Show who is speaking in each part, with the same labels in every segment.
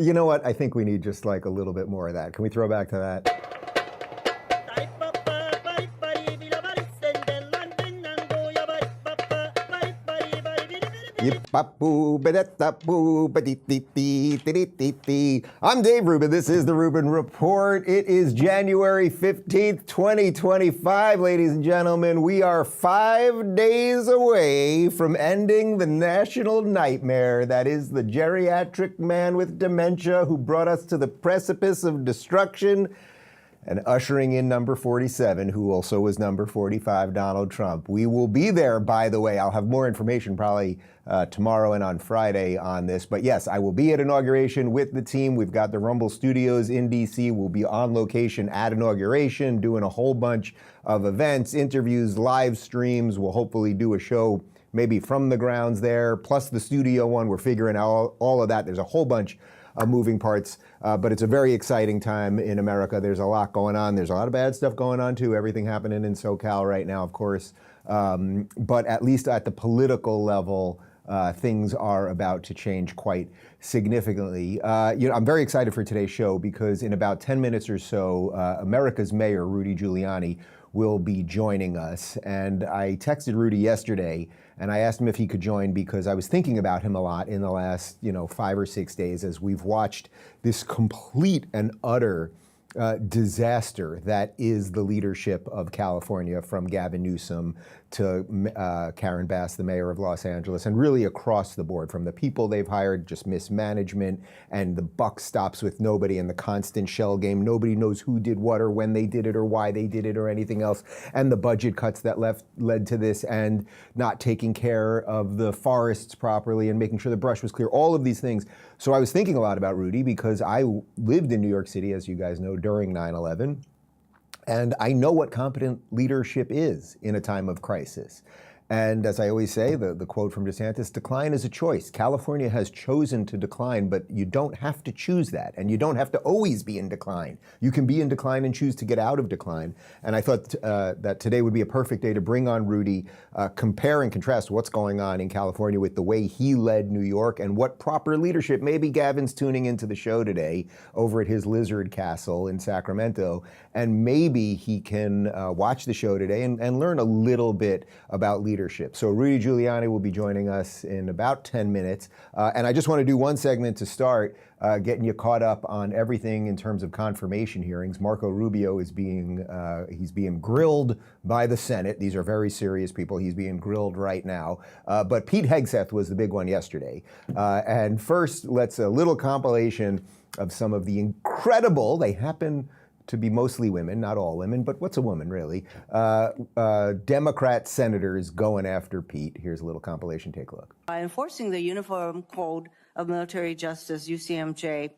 Speaker 1: You know what? I think we need just like a little bit more of that. Can we throw back to that? I'm Dave Rubin. This is the Rubin Report. It is January 15th, 2025, ladies and gentlemen. We are 5 days away from ending the national nightmare that is the geriatric man with dementia who brought us to the precipice of destruction and ushering in number 47, who also was number 45, Donald Trump. We will be there, by the way. I'll have more information probably tomorrow and on Friday on this. But yes, I will be at inauguration with the team. We've got the Rumble Studios in DC. We'll be on location at inauguration, doing a whole bunch of events, interviews, live streams. We'll hopefully do a show maybe from the grounds there, plus the studio one. We're figuring out all of that. There's a whole bunch of moving parts, but it's a very exciting time in America. There's a lot going on. There's a lot of bad stuff going on too. Everything happening in SoCal right now, of course. But at least at the political level, things are about to change quite significantly. I'm very excited for today's show because in about 10 minutes or so, America's mayor, Rudy Giuliani, will be joining us. And I texted Rudy yesterday and I asked him if he could join because I was thinking about him a lot in the last, 5 or 6 days as we've watched this complete and utter disaster that is the leadership of California, from Gavin Newsom to Karen Bass, the mayor of Los Angeles, and really across the board, from the people they've hired, just mismanagement, and the buck stops with nobody, and the constant shell game. Nobody knows who did what or when they did it or why they did it or anything else, and the budget cuts that led to this, and not taking care of the forests properly and making sure the brush was clear, all of these things. So I was thinking a lot about Rudy because I lived in New York City, as you guys know, during 9/11. And I know what competent leadership is in a time of crisis. And as I always say, the quote from DeSantis, decline is a choice. California has chosen to decline, but you don't have to choose that. And you don't have to always be in decline. You can be in decline and choose to get out of decline. And I thought that today would be a perfect day to bring on Rudy, compare and contrast what's going on in California with the way he led New York and what proper leadership. Maybe Gavin's tuning into the show today over at his Lizard Castle in Sacramento. And maybe he can watch the show today and learn a little bit about leadership. So Rudy Giuliani will be joining us in about 10 minutes. And I just want to do one segment to start, getting you caught up on everything in terms of confirmation hearings. Marco Rubio is he's being grilled by the Senate. These are very serious people. He's being grilled right now. But Pete Hegseth was the big one yesterday. And first, let's a little compilation of some of the incredible, they happen to be mostly women, not all women, but what's a woman really? Democrat senators going after Pete. Here's a little compilation, take a look.
Speaker 2: By enforcing the Uniform Code of Military Justice, UCMJ,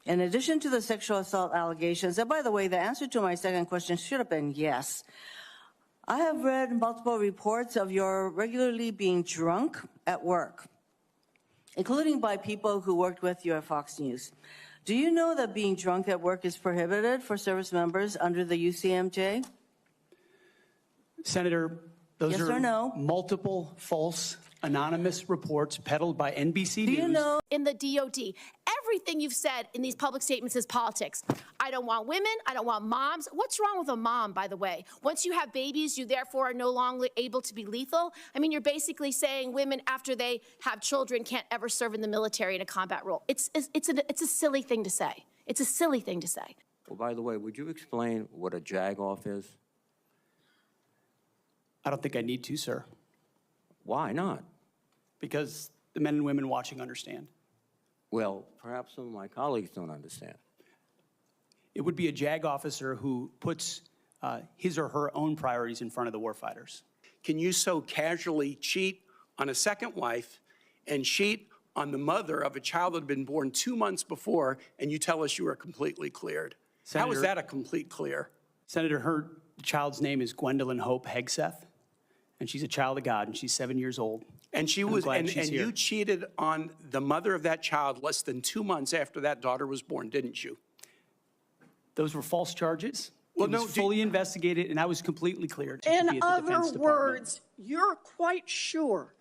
Speaker 2: in addition to the sexual assault allegations, and by the way, the answer to my second question should have been yes. I have read multiple reports of your regularly being drunk at work, including by people who worked with you at Fox News. Do you know that being drunk at work is prohibited for service members under the UCMJ?
Speaker 3: Senator, those
Speaker 2: yes
Speaker 3: are
Speaker 2: or no?
Speaker 3: Multiple false anonymous reports peddled by NBC
Speaker 2: Do
Speaker 3: News.
Speaker 2: you know?
Speaker 4: In the DOD, everything you've said in these public statements is politics. I don't want women. I don't want moms. What's wrong with a mom, by the way? Once you have babies, you therefore are no longer able to be lethal. I mean, you're basically saying women, after they have children, can't ever serve in the military in a combat role. It's a silly thing to say. It's a silly thing to say.
Speaker 5: Well, by the way, would you explain what a jag-off is?
Speaker 3: I don't think I need to, sir.
Speaker 5: Why not?
Speaker 3: Because the men and women watching understand.
Speaker 5: Well, perhaps some of my colleagues don't understand.
Speaker 3: It would be a JAG officer who puts his or her own priorities in front of the warfighters.
Speaker 6: Can you so casually cheat on a second wife and cheat on the mother of a child that had been born 2 months before, and you tell us you are completely cleared? How is that a complete clear?
Speaker 3: Senator, her child's name is Gwendolyn Hope Hegseth, and she's a child of God, and she's 7 years old.
Speaker 6: And she was, and you cheated on the mother of that child less than 2 months after that daughter was born, didn't you?
Speaker 3: Those were false charges. Well, it was fully investigated, and I was completely cleared.
Speaker 7: In other words, you're quite sure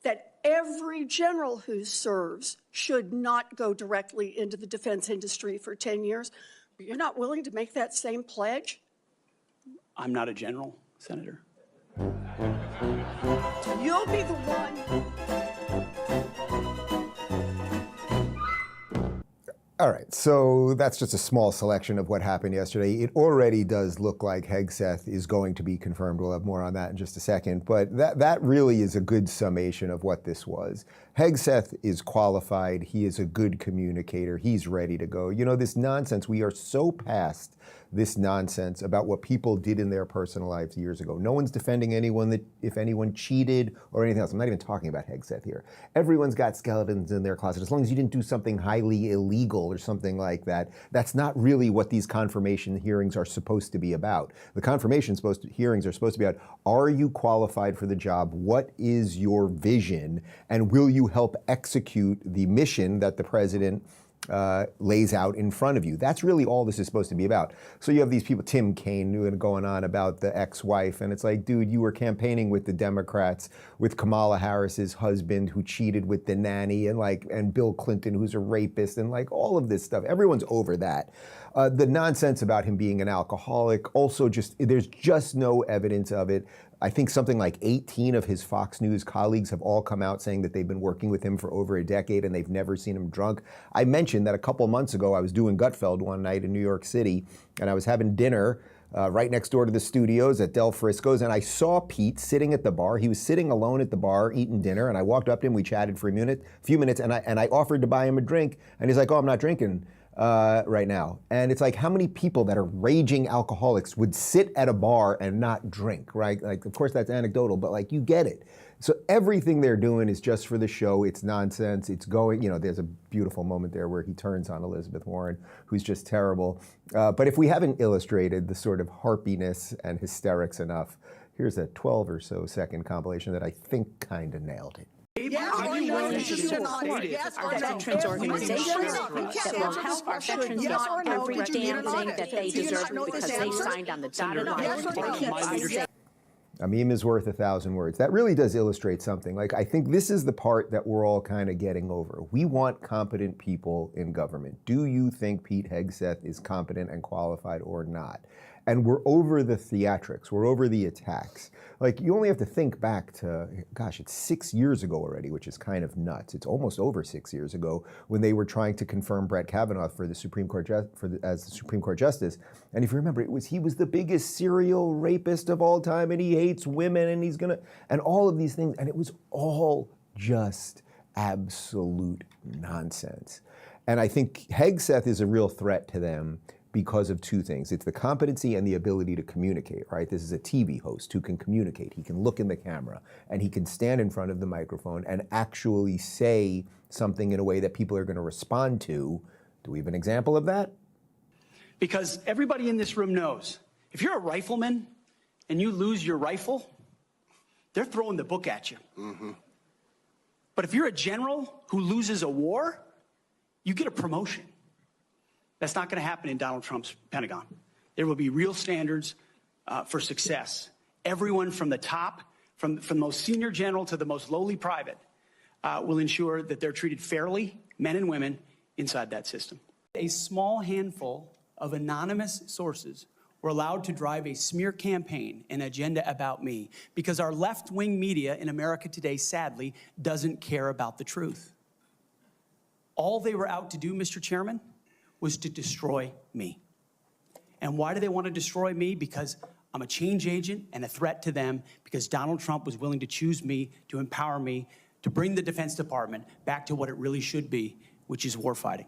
Speaker 7: that every general who serves should not go directly into the defense industry for 10 years. But you're not willing to make that same pledge?
Speaker 3: I'm not a general, Senator.
Speaker 7: You'll be the one.
Speaker 1: All right, so that's just a small selection of what happened yesterday. It already does look like Hegseth is going to be confirmed. We'll have more on that in just a second. But that really is a good summation of what this was. Hegseth is qualified. He is a good communicator. He's ready to go. You know, this nonsense, we are so past this nonsense about what people did in their personal lives years ago. No one's defending anyone that if anyone cheated or anything else. I'm not even talking about Hegseth here. Everyone's got skeletons in their closet. As long as you didn't do something highly illegal or something like that, that's not really what these confirmation hearings are supposed to be about. The confirmation hearings are supposed to be about, are you qualified for the job? What is your vision? And will you help execute the mission that the president lays out in front of you? That's really all this is supposed to be about. So you have these people, Tim Kaine, going on about the ex-wife, and it's like, dude, you were campaigning with the Democrats, with Kamala Harris's husband who cheated with the nanny, and Bill Clinton, who's a rapist, and like all of this stuff. Everyone's over that. The nonsense about him being an alcoholic, also there's just no evidence of it. I think something like 18 of his Fox News colleagues have all come out saying that they've been working with him for over a decade and they've never seen him drunk. I mentioned that a couple months ago I was doing Gutfeld one night in New York City, and I was having dinner right next door to the studios at Del Frisco's, and I saw Pete sitting at the bar. He was sitting alone at the bar eating dinner, and I walked up to him. We chatted for a few minutes, and I offered to buy him a drink, and he's like, "Oh, I'm not drinking right now." And it's like, how many people that are raging alcoholics would sit at a bar and not drink, right? Like, of course that's anecdotal, but like, you get it. So everything they're doing is just for the show. It's nonsense. It's going, there's a beautiful moment there where he turns on Elizabeth Warren, who's just terrible. But if we haven't illustrated the sort of harpiness and hysterics enough, here's a 12 or so second compilation that I think kind of nailed it.
Speaker 8: Our veterans organizations that will help our veterans get every damn thing that they deserve because they signed on the dotted line to keep us safe.
Speaker 1: A meme is worth 1,000 words. That really does illustrate something. Like, I think this is the part that we're all kind of getting over. We want competent people in government. Do you think Pete Hegseth is competent and qualified or not? And we're over the theatrics. We're over the attacks. Like, you only have to think back to, gosh, it's 6 years ago already, which is kind of nuts. It's almost over 6 years ago when they were trying to confirm Brett Kavanaugh for the Supreme Court as the Supreme Court Justice. And if you remember, he was the biggest serial rapist of all time, and he hates women, and and all of these things. And it was all just absolute nonsense. And I think Hegseth is a real threat to them because of two things. It's the competency and the ability to communicate, right? This is a TV host who can communicate. He can look in the camera, and he can stand in front of the microphone and actually say something in a way that people are going to respond to. Do we have an example of that?
Speaker 3: Because everybody in this room knows, if you're a rifleman and you lose your rifle, they're throwing the book at you. Mm-hmm. But if you're a general who loses a war, you get a promotion. That's not going to happen in Donald Trump's Pentagon. There will be real standards for success. Everyone from the top, from the most senior general to the most lowly private, will ensure that they're treated fairly, men and women, inside that system. A small handful of anonymous sources were allowed to drive a smear campaign, an agenda about me, because our left-wing media in America today, sadly, doesn't care about the truth. All they were out to do, Mr. Chairman, was to destroy me. And why do they want to destroy me? Because I'm a change agent and a threat to them, because Donald Trump was willing to choose me, to empower me, to bring the Defense Department back to what it really should be, which is warfighting.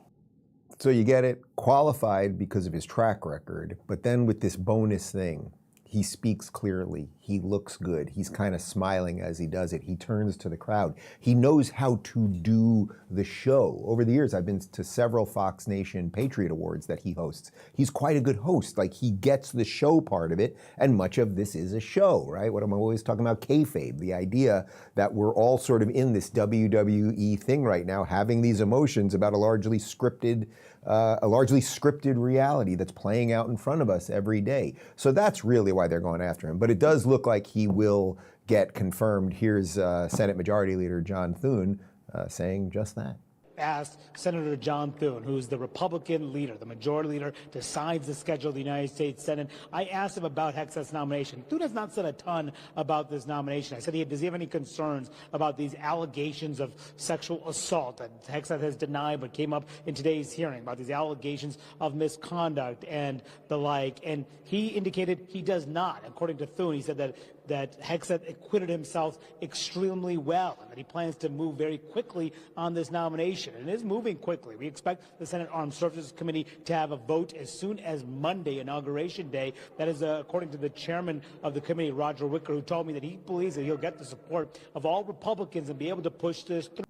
Speaker 1: So you get it, qualified because of his track record, but then with this bonus thing, he speaks clearly, he looks good, he's kind of smiling as he does it, he turns to the crowd. He knows how to do the show. Over the years, I've been to several Fox Nation Patriot Awards that he hosts. He's quite a good host, like he gets the show part of it, and much of this is a show, right? What I'm always talking about, kayfabe, the idea that we're all sort of in this WWE thing right now, having these emotions about a largely scripted a largely scripted reality that's playing out in front of us every day. So that's really why they're going after him. But it does look like he will get confirmed. Here's Senate Majority Leader John Thune saying just that.
Speaker 9: Asked Senator John Thune, who's the Republican leader, the majority leader, decides the schedule of the United States Senate. I asked him about Hegseth's nomination. Thune has not said a ton about this nomination. I said, does he have any concerns about these allegations of sexual assault that Hegseth has denied but came up in today's hearing, about these allegations of misconduct and the like? And he indicated he does not. According to Thune, he said that Hegseth acquitted himself extremely well and that he plans to move very quickly on this nomination. And it is moving quickly. We expect the Senate Armed Services Committee to have a vote as soon as Monday, Inauguration Day. That is according to the chairman of the committee, Roger Wicker, who told me that he believes that he'll get the support of all Republicans and be able to push this through.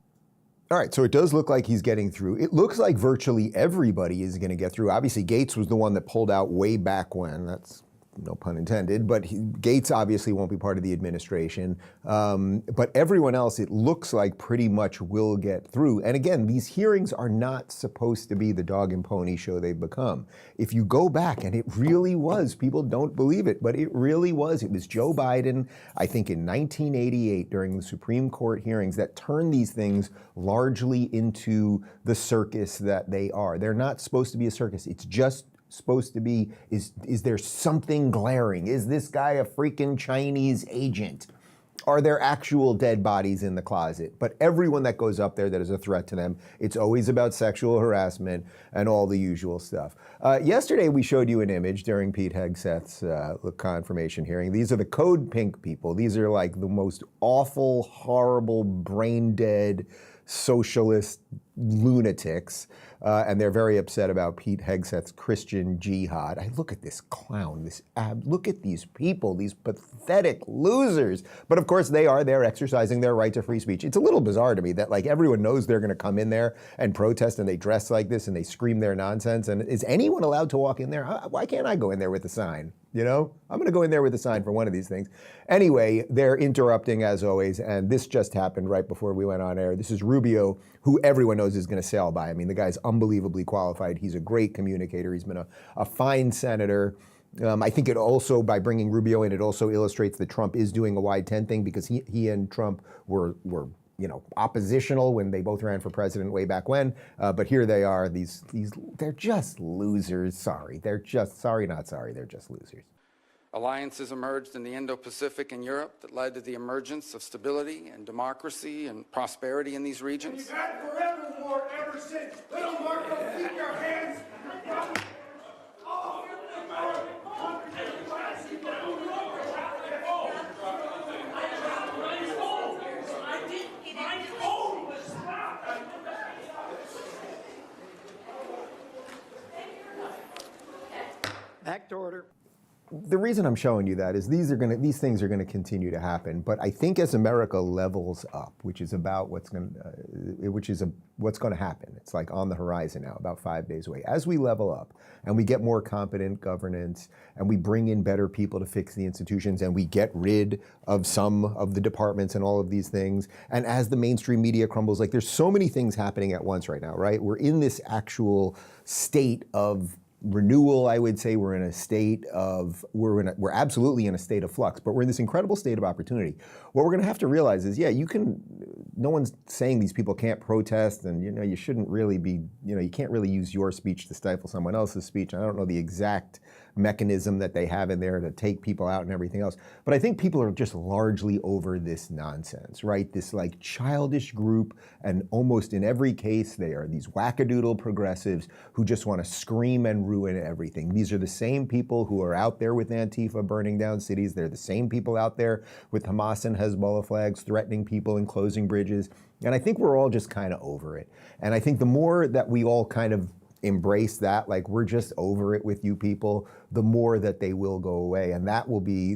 Speaker 1: All right, so it does look like he's getting through. It looks like virtually everybody is going to get through. Obviously, Gates was the one that pulled out way back when. That's no pun intended, but Gates obviously won't be part of the administration. But everyone else, it looks like pretty much will get through. And again, these hearings are not supposed to be the dog and pony show they've become. If you go back, and it really was, people don't believe it, but it really was. It was Joe Biden, I think in 1988 during the Supreme Court hearings, that turned these things largely into the circus that they are. They're not supposed to be a circus. It's just supposed to be, is there something glaring? Is this guy a freaking Chinese agent? Are there actual dead bodies in the closet? But everyone that goes up there that is a threat to them, it's always about sexual harassment and all the usual stuff. Yesterday we showed you an image during Pete Hegseth's confirmation hearing. These are the Code Pink people. These are like the most awful, horrible, brain dead socialist lunatics. And they're very upset about Pete Hegseth's Christian jihad. I look at this clown, look at these people, these pathetic losers. But of course they're exercising their right to free speech. It's a little bizarre to me that like everyone knows they're gonna come in there and protest and they dress like this and they scream their nonsense. And is anyone allowed to walk in there? Why can't I go in there with a sign? You know, I'm gonna go in there with a sign for one of these things. Anyway, they're interrupting as always, and this just happened right before we went on air. This is Rubio, who everyone knows is gonna sail by. I mean, the guy's unbelievably qualified. He's a great communicator. He's been a fine senator. I think it also, by bringing Rubio in, it also illustrates that Trump is doing a wide tent thing because he and Trump were oppositional when they both ran for president way back when. But here they are. They're just losers. Sorry, they're just losers.
Speaker 10: Alliances emerged in the Indo-Pacific and Europe that led to the emergence of stability and democracy and prosperity in these regions.
Speaker 11: We've had forever war ever since. Little Marco, keep your hands.
Speaker 12: Back to order.
Speaker 1: The reason I'm showing you that is these things are going to continue to happen. But I think as America levels up, which is what's going to happen. It's like on the horizon now, about 5 days away. As we level up and we get more competent governance and we bring in better people to fix the institutions and we get rid of some of the departments and all of these things. And as the mainstream media crumbles, like there's so many things happening at once right now, right? We're in this actual state of renewal, I would say. We're absolutely in a state of flux, but we're in this incredible state of opportunity. What we're going to have to realize is, no one's saying these people can't protest and, you shouldn't really be, you can't really use your speech to stifle someone else's speech. I don't know the exact mechanism that they have in there to take people out and everything else. But I think people are just largely over this nonsense, right? This like childish group, and almost in every case, they are these wackadoodle progressives who just want to scream and ruin everything. These are the same people who are out there with Antifa burning down cities. They're the same people out there with Hamas and Hezbollah flags threatening people and closing bridges. And I think we're all just kind of over it. And I think the more that we all kind of embrace that, like we're just over it with you people, the more that they will go away. And that will be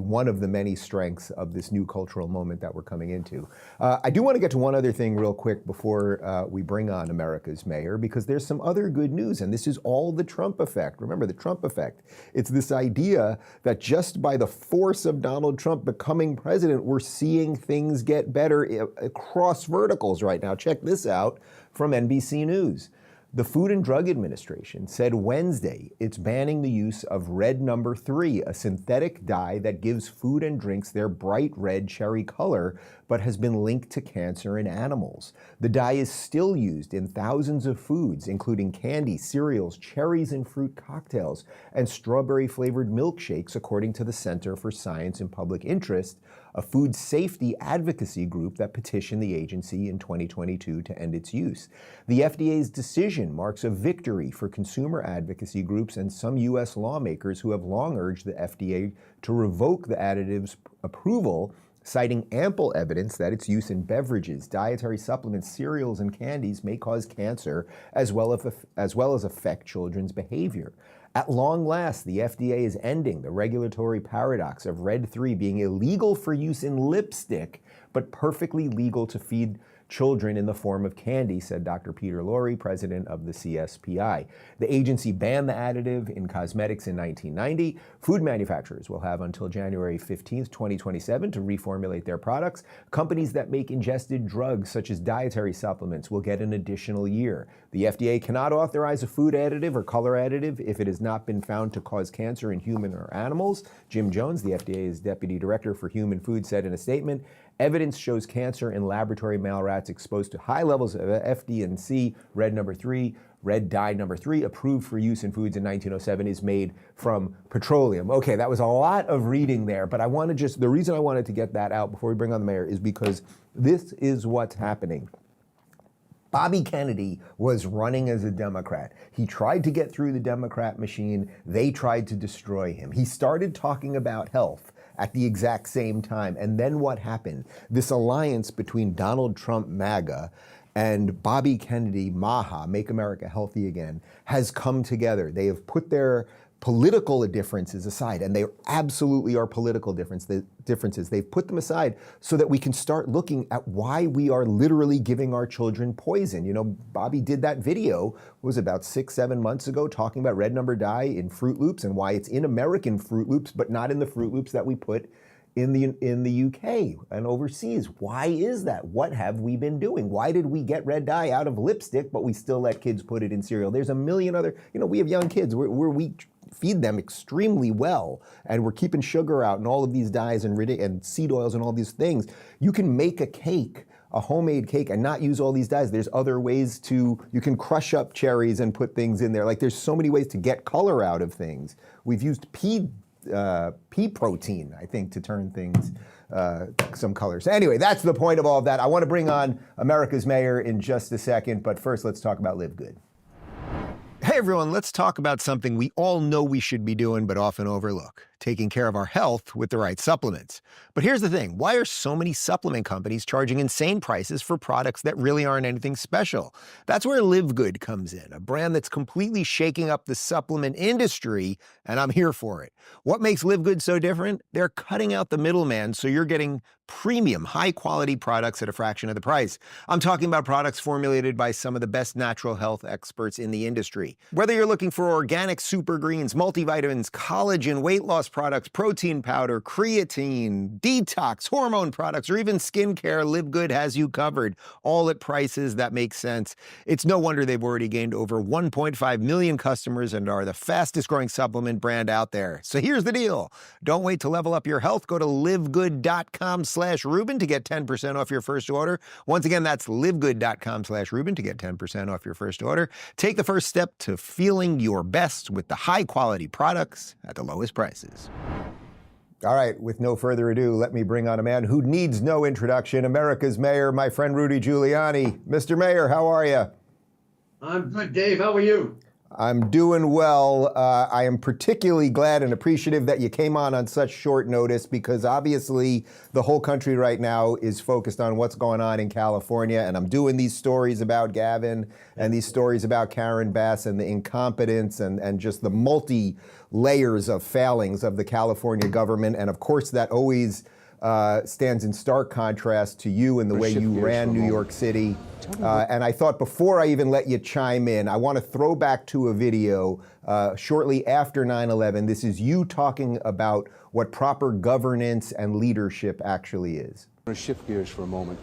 Speaker 1: one of the many strengths of this new cultural moment that we're coming into. I do want to get to one other thing real quick before we bring on America's mayor, because there's some other good news, and this is all the Trump effect. Remember the Trump effect. It's this idea that just by the force of Donald Trump becoming president, we're seeing things get better across verticals right now. Check this out from NBC News. The Food and Drug Administration said Wednesday it's banning the use of Red No. 3, a synthetic dye that gives food and drinks their bright red cherry color, but has been linked to cancer in animals. The dye is still used in thousands of foods, including candy, cereals, cherries and fruit cocktails, and strawberry-flavored milkshakes, according to the Center for Science and Public Interest, a food safety advocacy group that petitioned the agency in 2022 to end its use. The FDA's decision marks a victory for consumer advocacy groups and some U.S. lawmakers who have long urged the FDA to revoke the additive's approval, citing ample evidence that its use in beverages, dietary supplements, cereals, and candies may cause cancer, as well as affect children's behavior. At long last, the FDA is ending the regulatory paradox of Red 3 being illegal for use in lipstick, but perfectly legal to feed children in the form of candy, said Dr. Peter Lorre, president of the CSPI. The agency banned the additive in cosmetics in 1990. Food manufacturers will have until January 15th, 2027 to reformulate their products. Companies that make ingested drugs, such as dietary supplements, will get an additional year. The FDA cannot authorize a food additive or color additive if it has not been found to cause cancer in human or animals. Jim Jones, the FDA's deputy director for human food, said in a statement, "Evidence shows cancer in laboratory male rats exposed to high levels of FD&C, Red No. 3, red dye No. 3, approved for use in foods in 1907, is made from petroleum." Okay, that was a lot of reading there, but the reason I wanted to get that out before we bring on the mayor is because this is what's happening. Bobby Kennedy was running as a Democrat. He tried to get through the Democrat machine. They tried to destroy him. He started talking about health at the exact same time. And then what happened? This alliance between Donald Trump, MAGA, and Bobby Kennedy, MAHA, Make America Healthy Again, has come together. They have put their political differences aside, and they absolutely are political differences. They've put them aside so that we can start looking at why we are literally giving our children poison. You know, Bobby did that video, was about 6-7 months ago, talking about Red No. dye in Fruit Loops and why it's in American Fruit Loops, but not in the Fruit Loops that we put in the UK and overseas. Why is that? What have we been doing? Why did we get red dye out of lipstick, but we still let kids put it in cereal? There's a million other, we have young kids. We feed them extremely well, and we're keeping sugar out and all of these dyes and seed oils and all these things. You can make a cake, a homemade cake, and not use all these dyes. There's other ways you can crush up cherries and put things in there. Like, there's so many ways to get color out of things. We've used pea protein, I think, to turn things some colors. Anyway, that's the point of all of that. I want to bring on America's mayor in just a second, but first let's talk about LiveGood. Hey everyone, let's talk about something we all know we should be doing but often overlook: taking care of our health with the right supplements. But here's the thing, why are so many supplement companies charging insane prices for products that really aren't anything special? That's where LiveGood comes in, a brand that's completely shaking up the supplement industry, and I'm here for it. What makes LiveGood so different? They're cutting out the middleman, so you're getting premium, high-quality products at a fraction of the price. I'm talking about products formulated by some of the best natural health experts in the industry. Whether you're looking for organic super greens, multivitamins, collagen, weight loss products, protein powder, creatine, detox, hormone products, or even skincare, LiveGood has you covered, all at prices that make sense. It's no wonder they've already gained over 1.5 million customers and are the fastest growing supplement brand out there. So here's the deal. Don't wait to level up your health. Go to livegood.com/Rubin to get 10% off your first order. Once again, that's livegood.com/Rubin to get 10% off your first order. Take the first step to feeling your best with the high quality products at the lowest prices. All right, with no further ado, let me bring on a man who needs no introduction, America's mayor, my friend Rudy Giuliani. Mr. Mayor, how are you?
Speaker 12: I'm good, Dave. How are you?
Speaker 1: I'm doing well. I am particularly glad and appreciative that you came on such short notice, because obviously the whole country right now is focused on what's going on in California, and I'm doing these stories about Gavin and these stories about Karen Bass and the incompetence and just the multi-layers of failings of the California government. And of course that always stands in stark contrast to you and the way you ran New York City. And I thought, before I even let you chime in, I want to throw back to a video shortly after 9/11. This is you talking about what proper governance and leadership actually is.
Speaker 13: I'm going to shift gears for a moment.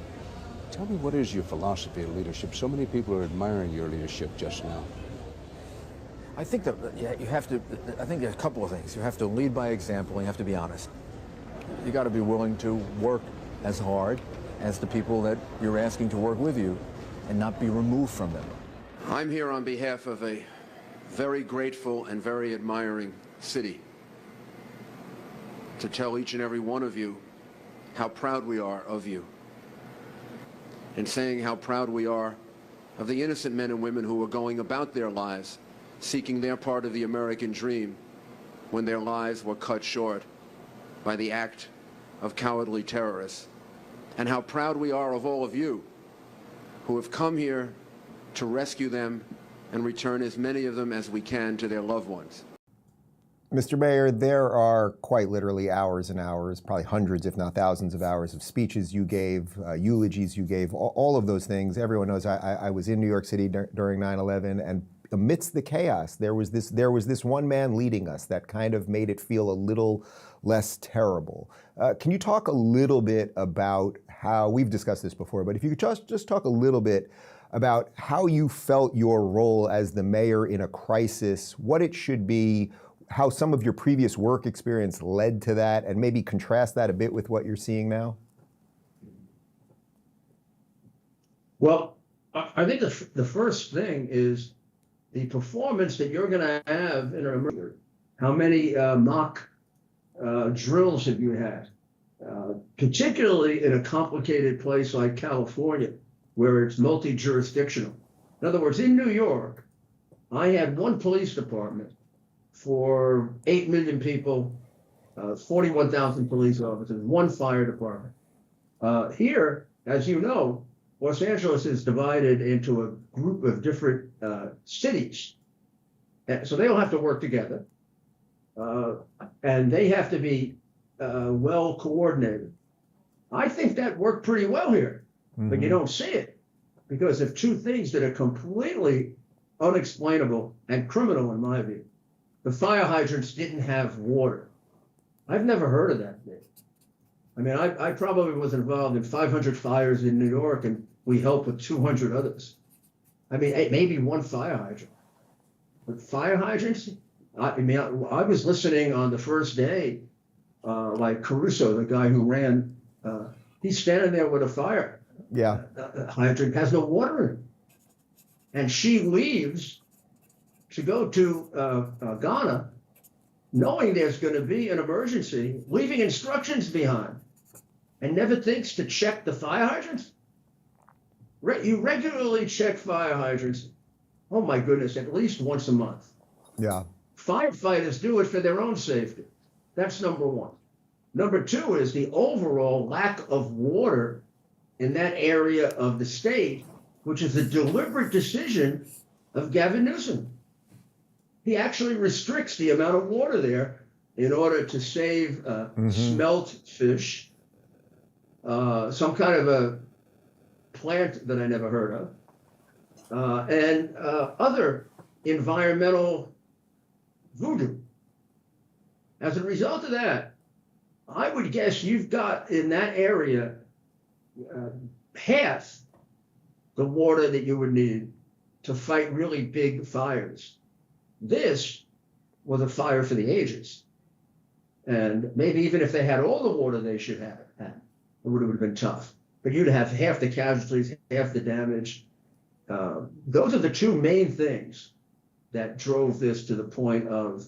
Speaker 13: Tell me, what is your philosophy of leadership? So many people are admiring your leadership just now.
Speaker 14: I think that you have to, I think there's a couple of things. You have to lead by example, and you have to be honest. You got to be willing to work as hard as the people that you're asking to work with you and not be removed from them.
Speaker 15: I'm here on behalf of a very grateful and very admiring city to tell each and every one of you how proud we are of you, and saying how proud we are of the innocent men and women who are going about their lives seeking their part of the American dream when their lives were cut short by the act of cowardly terrorists, and how proud we are of all of you who have come here to rescue them and return as many of them as we can to their loved ones.
Speaker 1: Mr. Mayor, there are quite literally hours and hours, probably hundreds, if not thousands of hours of speeches you gave, eulogies you gave, all of those things. Everyone knows I was in New York City during 9/11, and amidst the chaos, there was this one man leading us that kind of made it feel a little less terrible. Can you talk a little bit about how, we've discussed this before, but if you could just talk a little bit about how you felt your role as the mayor in a crisis, what it should be, how some of your previous work experience led to that, and maybe contrast that a bit with what you're seeing now?
Speaker 12: Well, I think the first thing is the performance that you're going to have in an emergency. How many mock drills have you had? Particularly in a complicated place like California, where it's multi-jurisdictional. In other words, in New York, I had one police department for 8 million people, 41,000 police officers, one fire department. Here, as you know, Los Angeles is divided into a group of different cities. So they all have to work together. And they have to be well coordinated. I think that worked pretty well here, but you don't see it because of two things that are completely unexplainable and criminal in my view. The fire hydrants didn't have water. I've never heard of that thing. I mean, I probably was involved in 500 fires in New York, and we helped with 200 others. I mean, maybe one fire hydrant. But fire hydrants? I was listening on the first day, like Caruso, the guy who ran, he's standing there with a fire hydrant, has no water in it. And she leaves to go to Ghana, knowing there's going to be an emergency, leaving instructions behind, and never thinks to check the fire hydrants. You regularly check fire hydrants, oh my goodness, at least once a month.
Speaker 1: Yeah.
Speaker 12: Firefighters do it for their own safety. That's number one. Number two is the overall lack of water in that area of the state, which is a deliberate decision of Gavin Newsom. He actually restricts the amount of water there in order to save smelt fish, some kind of a plant that I never heard of, and other environmental voodoo. As a result of that, I would guess you've got in that area half the water that you would need to fight really big fires. This was a fire for the ages. And maybe even if they had all the water they should have had, it would have been tough. But you'd have half the casualties, half the damage. Those are the two main things that drove this to the point of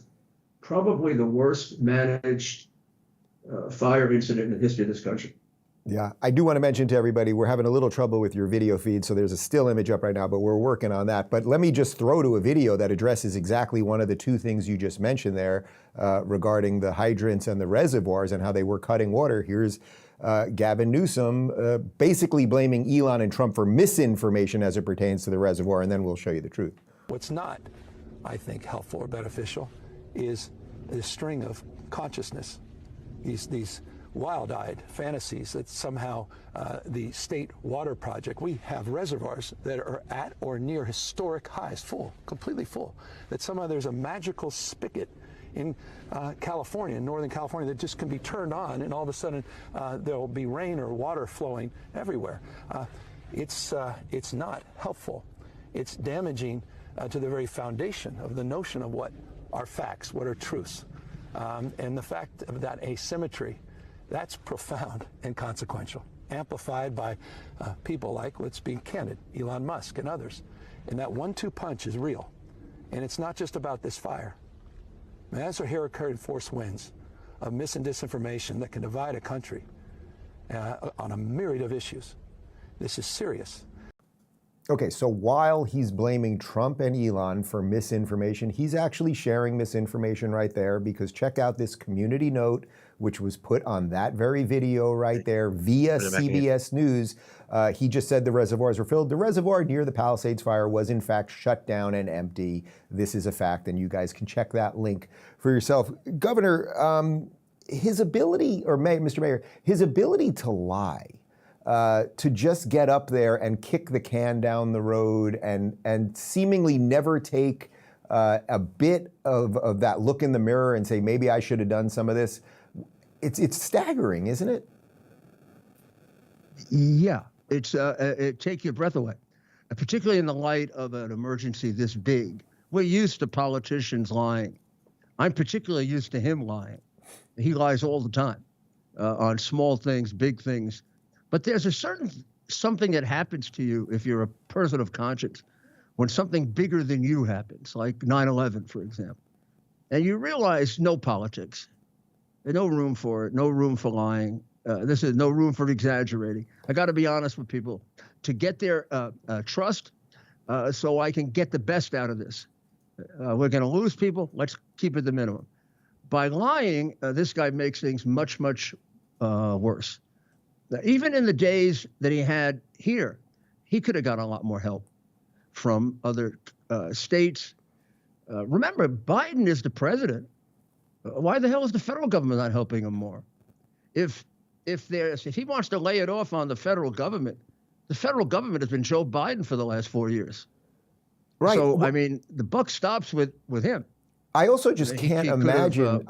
Speaker 12: probably the worst managed fire incident in the history of this country.
Speaker 1: Yeah, I do want to mention to everybody, we're having a little trouble with your video feed, so there's a still image up right now, but we're working on that. But let me just throw to a video that addresses exactly one of the two things you just mentioned there regarding the hydrants and the reservoirs and how they were cutting water. Here's Gavin Newsom basically blaming Elon and Trump for misinformation as it pertains to the reservoir, and then we'll show you the truth.
Speaker 16: What's not, I think, helpful or beneficial is this string of consciousness, these wild-eyed fantasies that somehow the state water project, we have reservoirs that are at or near historic highs, full, completely full, that somehow there's a magical spigot in California, in Northern California, that just can be turned on and all of a sudden there'll be rain or water flowing everywhere. it's not helpful. It's damaging to the very foundation of the notion of what are facts, what are truths. And the fact of that asymmetry, that's profound and consequential, amplified by people like, let's be candid, Elon Musk and others. And that 1-2 punch is real. And it's not just about this fire. As our hurricane force winds of mis and disinformation that can divide a country on a myriad of issues, this is serious.
Speaker 1: Okay, so while he's blaming Trump and Elon for misinformation, he's actually sharing misinformation right there, because check out this community note, which was put on that very video right there via CBS News. He just said the reservoirs were filled. The reservoir near the Palisades fire was in fact shut down and empty. This is a fact, and you guys can check that link for yourself. Governor, his ability, or Mr. Mayor, his ability to lie, to just get up there and kick the can down the road and seemingly never take a bit of that look in the mirror and say, maybe I should have done some of this. It's staggering, isn't it?
Speaker 12: Yeah, it takes your breath away, particularly in the light of an emergency this big. We're used to politicians lying. I'm particularly used to him lying. He lies all the time on small things, big things. But there's a certain something that happens to you if you're a person of conscience when something bigger than you happens, like 9/11, for example. And you realize no politics. There's no room for it, no room for lying. This is no room for exaggerating. I got to be honest with people to get their trust so I can get the best out of this. We're going to lose people. Let's keep it the minimum. By lying, this guy makes things much, much worse. Even in the days that he had here, he could have got a lot more help from other states. Remember, Biden is the president. Why the hell is the federal government not helping him more? If he wants to lay it off on the federal government has been Joe Biden for the last 4 years.
Speaker 1: Right.
Speaker 12: So, I mean, the buck stops with him.
Speaker 1: I also just can't imagine.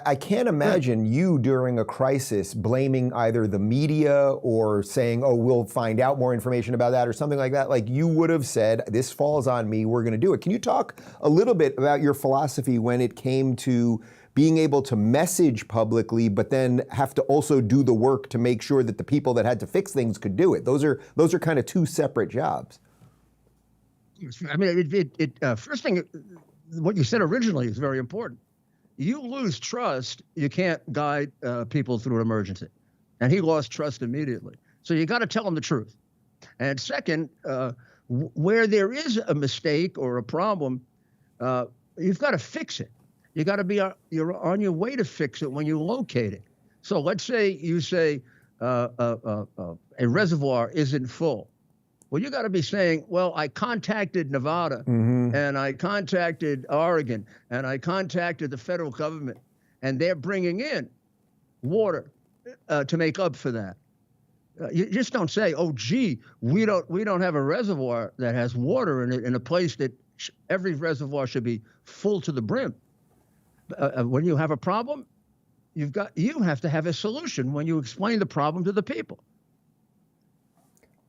Speaker 1: I can't imagine you during a crisis blaming either the media or saying, oh, we'll find out more information about that or something like that. Like, you would have said, this falls on me, we're going to do it. Can you talk a little bit about your philosophy when it came to being able to message publicly, but then have to also do the work to make sure that the people that had to fix things could do it? Those are kind of two separate jobs.
Speaker 12: I mean, first thing, what you said originally is very important. You lose trust, you can't guide people through an emergency. And he lost trust immediately. So you got to tell them the truth. And second, where there is a mistake or a problem, you've got to fix it. You got to be you're on your way to fix it when you locate it. So let's say you say a reservoir isn't full. Well, you got to be saying, well, I contacted Nevada and I contacted Oregon and I contacted the federal government and they're bringing in water to make up for that. You just don't say, oh, gee, we don't have a reservoir that has water in it in a place that every reservoir should be full to the brim. When you have a problem, you have to have a solution when you explain the problem to the people.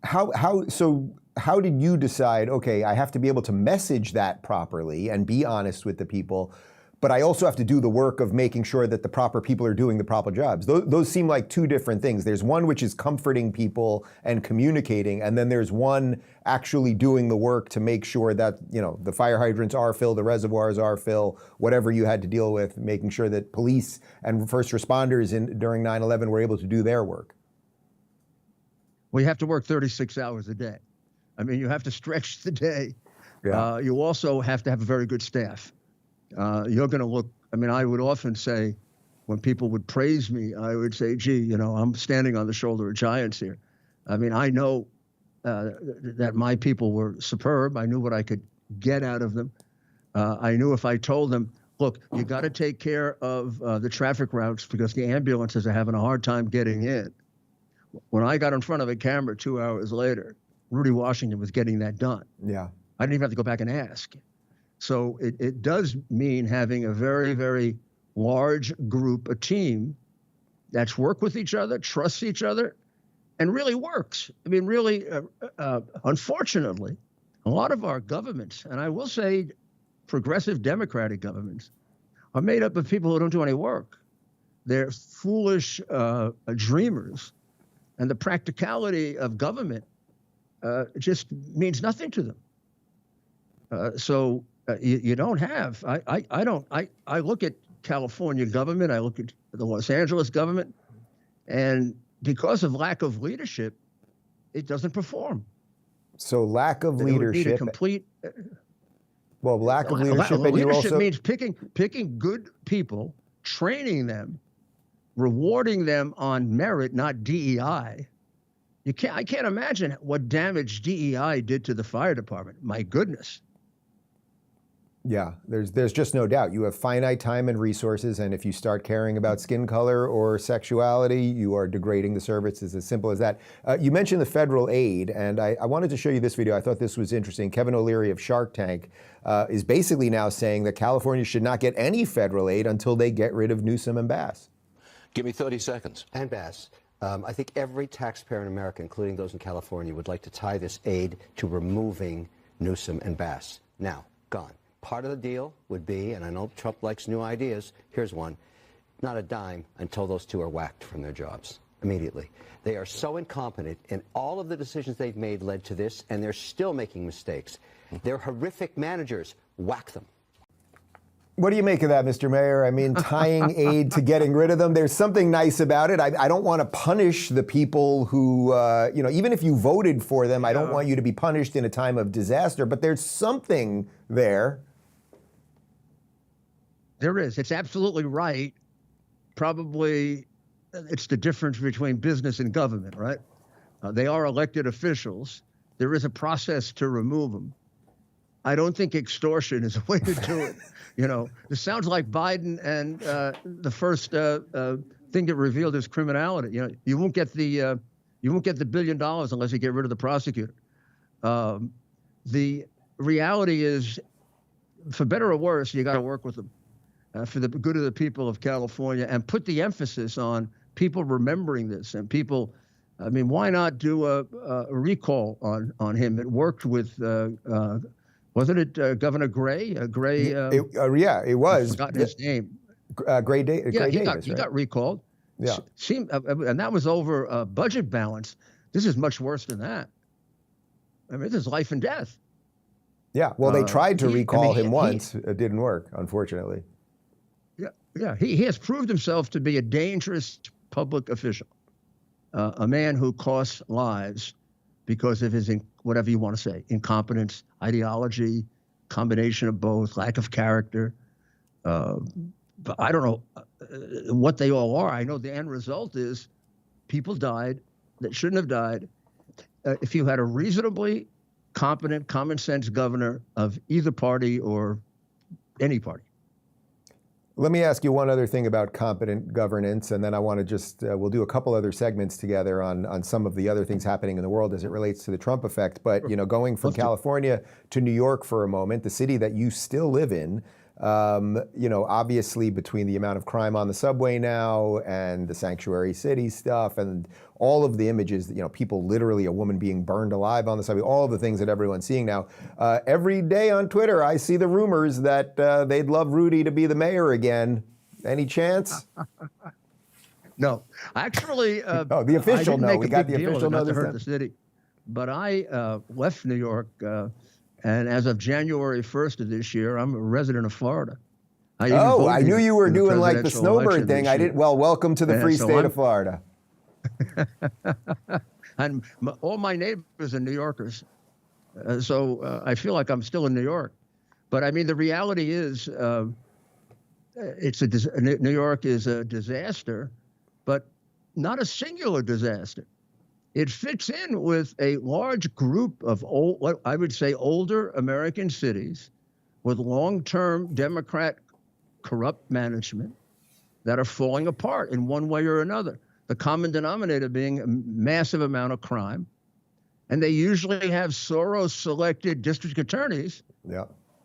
Speaker 1: How did you decide, okay, I have to be able to message that properly and be honest with the people, but I also have to do the work of making sure that the proper people are doing the proper jobs? Those seem like two different things. There's one which is comforting people and communicating, and then there's one actually doing the work to make sure that, you know, the fire hydrants are filled, the reservoirs are filled, whatever you had to deal with, making sure that police and first responders during 9/11 were able to do their work.
Speaker 12: Well, you have to work 36 hours a day. I mean, you have to stretch the day. Yeah. You also have to have a very good staff. You're going to look, I mean, I would often say, when people would praise me, I would say, gee, you know, I'm standing on the shoulder of giants here. I mean, I know that my people were superb. I knew what I could get out of them. I knew if I told them, look, you got to take care of the traffic routes because the ambulances are having a hard time getting in. When I got in front of a camera 2 hours later, Rudy Washington was getting that done.
Speaker 1: Yeah.
Speaker 12: I didn't even have to go back and ask. So it does mean having a very, very large group, a team that's worked with each other, trusts each other, and really works. I mean, really, unfortunately, a lot of our governments, and I will say progressive democratic governments, are made up of people who don't do any work. They're foolish dreamers, and the practicality of government just means nothing to them. So you don't have. I look at California government. I look at the Los Angeles government, and because of lack of leadership, it doesn't perform.
Speaker 1: So lack of
Speaker 12: It would need a
Speaker 1: leadership.
Speaker 12: complete.
Speaker 1: Well, lack of leadership, and you
Speaker 12: leadership
Speaker 1: also
Speaker 12: means picking good people, training them, rewarding them on merit, not DEI. I can't imagine what damage DEI did to the fire department. My goodness.
Speaker 1: Yeah, there's just no doubt. You have finite time and resources, and if you start caring about skin color or sexuality, you are degrading the service. It's as simple as that. You mentioned the federal aid, and I wanted to show you this video. I thought this was interesting. Kevin O'Leary of Shark Tank is basically now saying that California should not get any federal aid until they get rid of Newsom and Bass.
Speaker 13: Give me 30 seconds.
Speaker 17: And Bass. I think every taxpayer in America, including those in California, would like to tie this aid to removing Newsom and Bass. Now, gone. Part of the deal would be, and I know Trump likes new ideas, here's one, not a dime until those two are whacked from their jobs immediately. They are so incompetent, and all of the decisions they've made led to this, and they're still making mistakes. They're horrific managers. Whack them.
Speaker 1: What do you make of that, Mr. Mayor? I mean, tying aid to getting rid of them. There's something nice about it. I don't want to punish the people who, even if you voted for them, I don't want you to be punished in a time of disaster. But there's something there.
Speaker 12: There is. It's absolutely right. Probably it's the difference between business and government, right? They are elected officials. There is a process to remove them. I don't think extortion is a way to do it. This sounds like Biden and the first thing that revealed his criminality. You won't get the $1 billion unless you get rid of the prosecutor. The reality is, for better or worse, you got to work with them for the good of the people of California, and put the emphasis on people remembering this and people. I mean, why not do a recall on him? It worked with. Wasn't it Governor Gray? Gray.
Speaker 1: Yeah, it was.
Speaker 12: I forgot his name.
Speaker 1: Gray Davis.
Speaker 12: He got recalled.
Speaker 1: Yeah.
Speaker 12: And that was over budget balance. This is much worse than that. I mean, this is life and death.
Speaker 1: Yeah. Well, they tried to recall him once. It didn't work, unfortunately.
Speaker 12: Yeah. He has proved himself to be a dangerous public official, a man who costs lives because of his, whatever you want to say, incompetence, ideology, combination of both, lack of character. But I don't know what they all are. I know the end result is people died that shouldn't have died. If you had a reasonably competent, common sense governor of either party or any party.
Speaker 1: Let me ask you one other thing about competent governance, and then I want to just, we'll do a couple other segments together on some of the other things happening in the world as it relates to the Trump effect. But, going from California to New York for a moment, the city that you still live in, obviously between the amount of crime on the subway now and the sanctuary city stuff and all of the images, people literally, a woman being burned alive on the subway, all of the things that everyone's seeing now. Every day on Twitter, I see the rumors that they'd love Rudy to be the mayor again. Any chance?
Speaker 12: No, actually.
Speaker 1: The official no. We got the official no.
Speaker 12: To hurt the city, but I left New York. And as of January 1st of this year, I'm a resident of Florida.
Speaker 1: I knew you were doing like the snowbird thing. I didn't. Well, welcome to the free state of Florida.
Speaker 12: And all my neighbors are New Yorkers. So I feel like I'm still in New York. But I mean, the reality is New York is a disaster, but not a singular disaster. It fits in with a large group of what I would say older American cities with long-term Democrat corrupt management that are falling apart in one way or another. The common denominator being a massive amount of crime. And they usually have Soros-selected district attorneys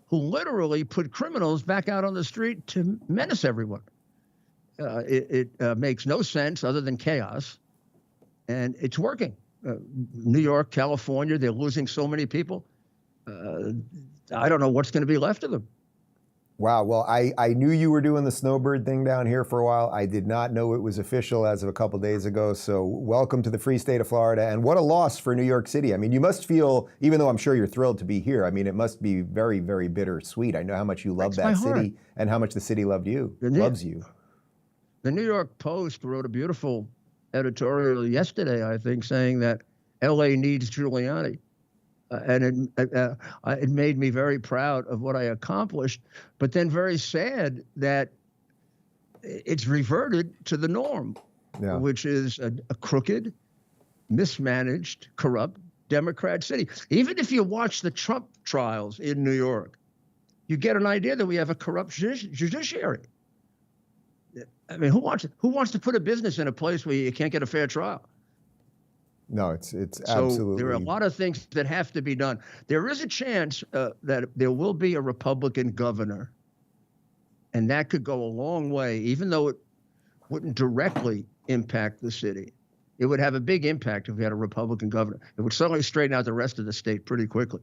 Speaker 12: who literally put criminals back out on the street to menace everyone. It makes no sense other than chaos. And it's working. New York, California, they're losing so many people. I don't know what's going to be left of them.
Speaker 1: Wow. Well, I knew you were doing the snowbird thing down here for a while. I did not know it was official as of a couple days ago. So welcome to the free state of Florida. And what a loss for New York City. I mean, you must feel, even though I'm sure you're thrilled to be here, I mean, it must be very, very bittersweet. I know how much you love that city and how much the city loved you, loves you.
Speaker 12: The New York Post wrote a beautiful editorial yesterday, I think, saying that LA needs Giuliani. And it made me very proud of what I accomplished, but then very sad that it's reverted to the norm, which is a crooked, mismanaged, corrupt Democrat city. Even if you watch the Trump trials in New York, you get an idea that we have a corrupt judiciary. I mean, who wants to put a business in a place where you can't get a fair trial?
Speaker 1: No, it's
Speaker 12: So
Speaker 1: absolutely.
Speaker 12: there are a lot of things that have to be done. There is a chance that there will be a Republican governor, and that could go a long way, even though it wouldn't directly impact the city. It would have a big impact if we had a Republican governor. It would certainly straighten out the rest of the state pretty quickly.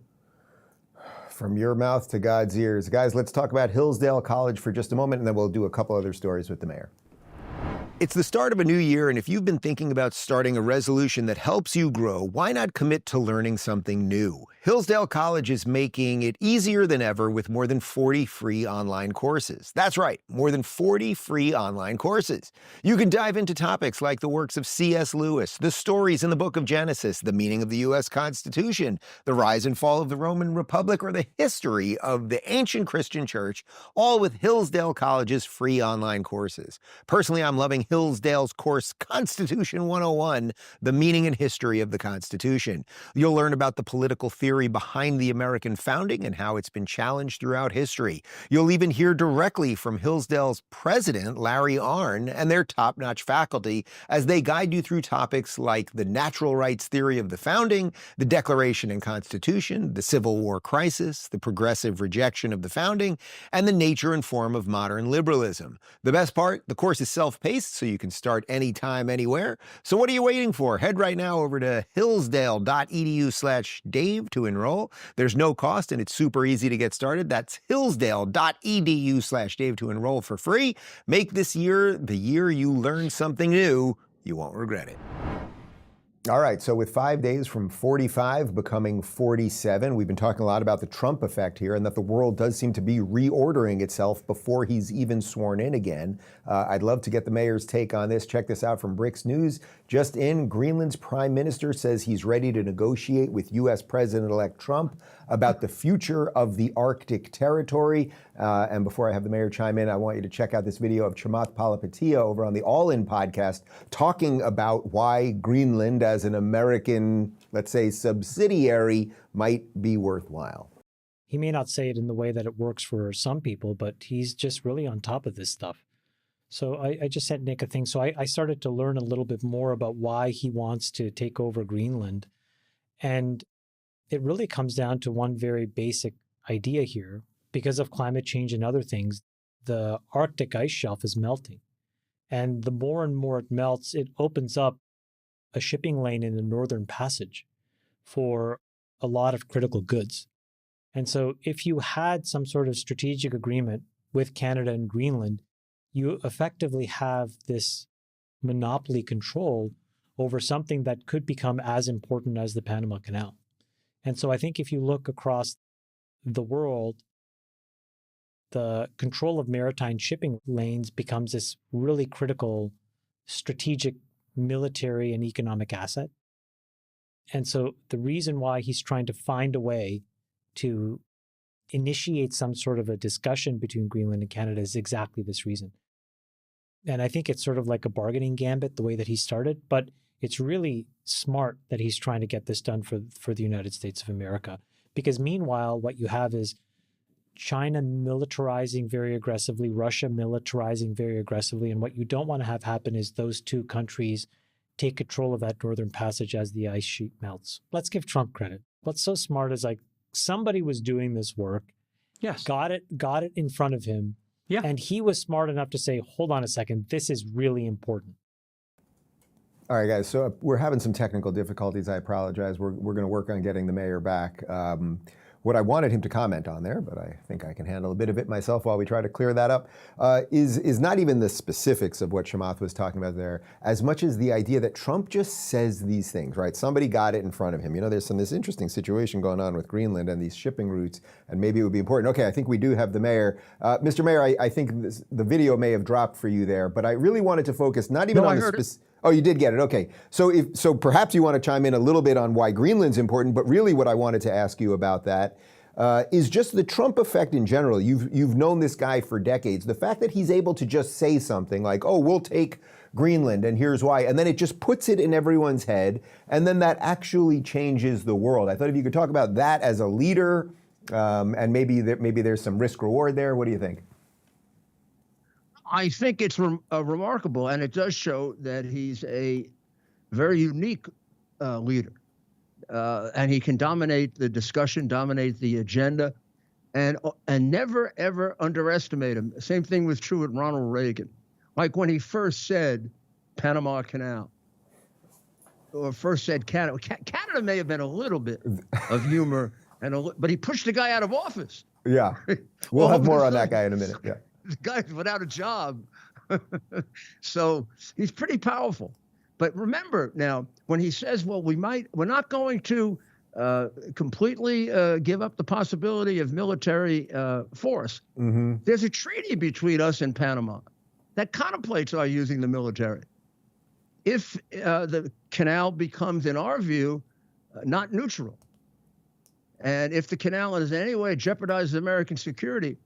Speaker 1: From your mouth to God's ears. Guys, let's talk about Hillsdale College for just a moment, and then we'll do a couple other stories with the mayor. It's the start of a new year, and if you've been thinking about starting a resolution that helps you grow, why not commit to learning something new? Hillsdale College is making it easier than ever with more than 40 free online courses. That's right, more than 40 free online courses. You can dive into topics like the works of C.S. Lewis, the stories in the book of Genesis, the meaning of the U.S. Constitution, the rise and fall of the Roman Republic, or the history of the ancient Christian church, all with Hillsdale College's free online courses. Personally, I'm loving Hillsdale's course, Constitution 101, the meaning and history of the Constitution. You'll learn about the political theory behind the American founding and how it's been challenged throughout history. You'll even hear directly from Hillsdale's president, Larry Arnn, and their top-notch faculty as they guide you through topics like the natural rights theory of the founding, the Declaration and Constitution, the Civil War crisis, the progressive rejection of the founding, and the nature and form of modern liberalism. The best part, the course is self-paced, so you can start anytime, anywhere. So what are you waiting for? Head right now over to hillsdale.edu/Dave to enroll. There's no cost and it's super easy to get started. That's hillsdale.edu/Dave to enroll for free. Make this year the year you learn something new. You won't regret it. All right, so with 5 days from 45 becoming 47, we've been talking a lot about the Trump effect here and that the world does seem to be reordering itself before he's even sworn in again. I'd love to get the mayor's take on this. Check this out from Bricks News. Just in, Greenland's prime minister says he's ready to negotiate with U.S. President-elect Trump about the future of the Arctic territory. And before I have the mayor chime in, I want you to check out this video of Chamath Palihapitiya over on the All In podcast talking about why Greenland as an American, let's say, subsidiary might be worthwhile.
Speaker 18: He may not say it in the way that it works for some people, but he's just really on top of this stuff. So I just sent Nick a thing. So I started to learn a little bit more about why he wants to take over Greenland. And it really comes down to one very basic idea here. Because of climate change and other things, the Arctic ice shelf is melting. And the more and more it melts, it opens up a shipping lane in the Northern Passage for a lot of critical goods. And so if you had some sort of strategic agreement with Canada and Greenland, you effectively have this monopoly control over something that could become as important as the Panama Canal. And so I think if you look across the world, the control of maritime shipping lanes becomes this really critical strategic military and economic asset. And so the reason why he's trying to find a way to initiate some sort of a discussion between Greenland and Canada is exactly this reason. And I think it's sort of like a bargaining gambit, the way that he started, but it's really smart that he's trying to get this done for the United States of America. Because meanwhile, what you have is China militarizing very aggressively, Russia militarizing very aggressively, and what you don't want to have happen is those two countries take control of that Northern Passage as the ice sheet melts. Let's give Trump credit. What's so smart is like somebody was doing this work,
Speaker 3: yes,
Speaker 18: got it in front of him,
Speaker 3: yeah,
Speaker 18: and he was smart enough to say, hold on a second, this is really important.
Speaker 1: All right, guys, so we're having some technical difficulties. I apologize. We're going to work on getting the mayor back. What I wanted him to comment on there, but I think I can handle a bit of it myself while we try to clear that up, is not even the specifics of what Chamath was talking about there, as much as the idea that Trump just says these things, right? Somebody got it in front of him. You know, there's this interesting situation going on with Greenland and these shipping routes, and maybe it would be important. Okay, I think we do have the mayor. Mr. Mayor, I think the video may have dropped for you there, but I really wanted to focus not even on the specific. Oh, you did get it. Okay. So perhaps you want to chime in a little bit on why Greenland's important, but really what I wanted to ask you about that is just the Trump effect in general. You've known this guy for decades. The fact that he's able to just say something like, oh, we'll take Greenland and here's why, and then it just puts it in everyone's head, and then that actually changes the world. I thought if you could talk about that as a leader, and maybe there's some risk reward there. What do you think?
Speaker 12: I think it's remarkable, and it does show that he's a very unique leader. And he can dominate the discussion, dominate the agenda, and never, ever underestimate him. Same thing was true with Ronald Reagan. Like when he first said Panama Canal, or first said Canada. Canada may have been a little bit of humor, but he pushed the guy out of office.
Speaker 1: Yeah. We'll have more on that guy in a minute. Yeah.
Speaker 12: The guy's without a job. So he's pretty powerful. But remember now, when he says, well, we're not going to completely give up the possibility of military force.
Speaker 1: Mm-hmm.
Speaker 12: There's a treaty between us and Panama that contemplates our using the military. If the canal becomes, in our view, not neutral, and if the canal in any way jeopardizes American security,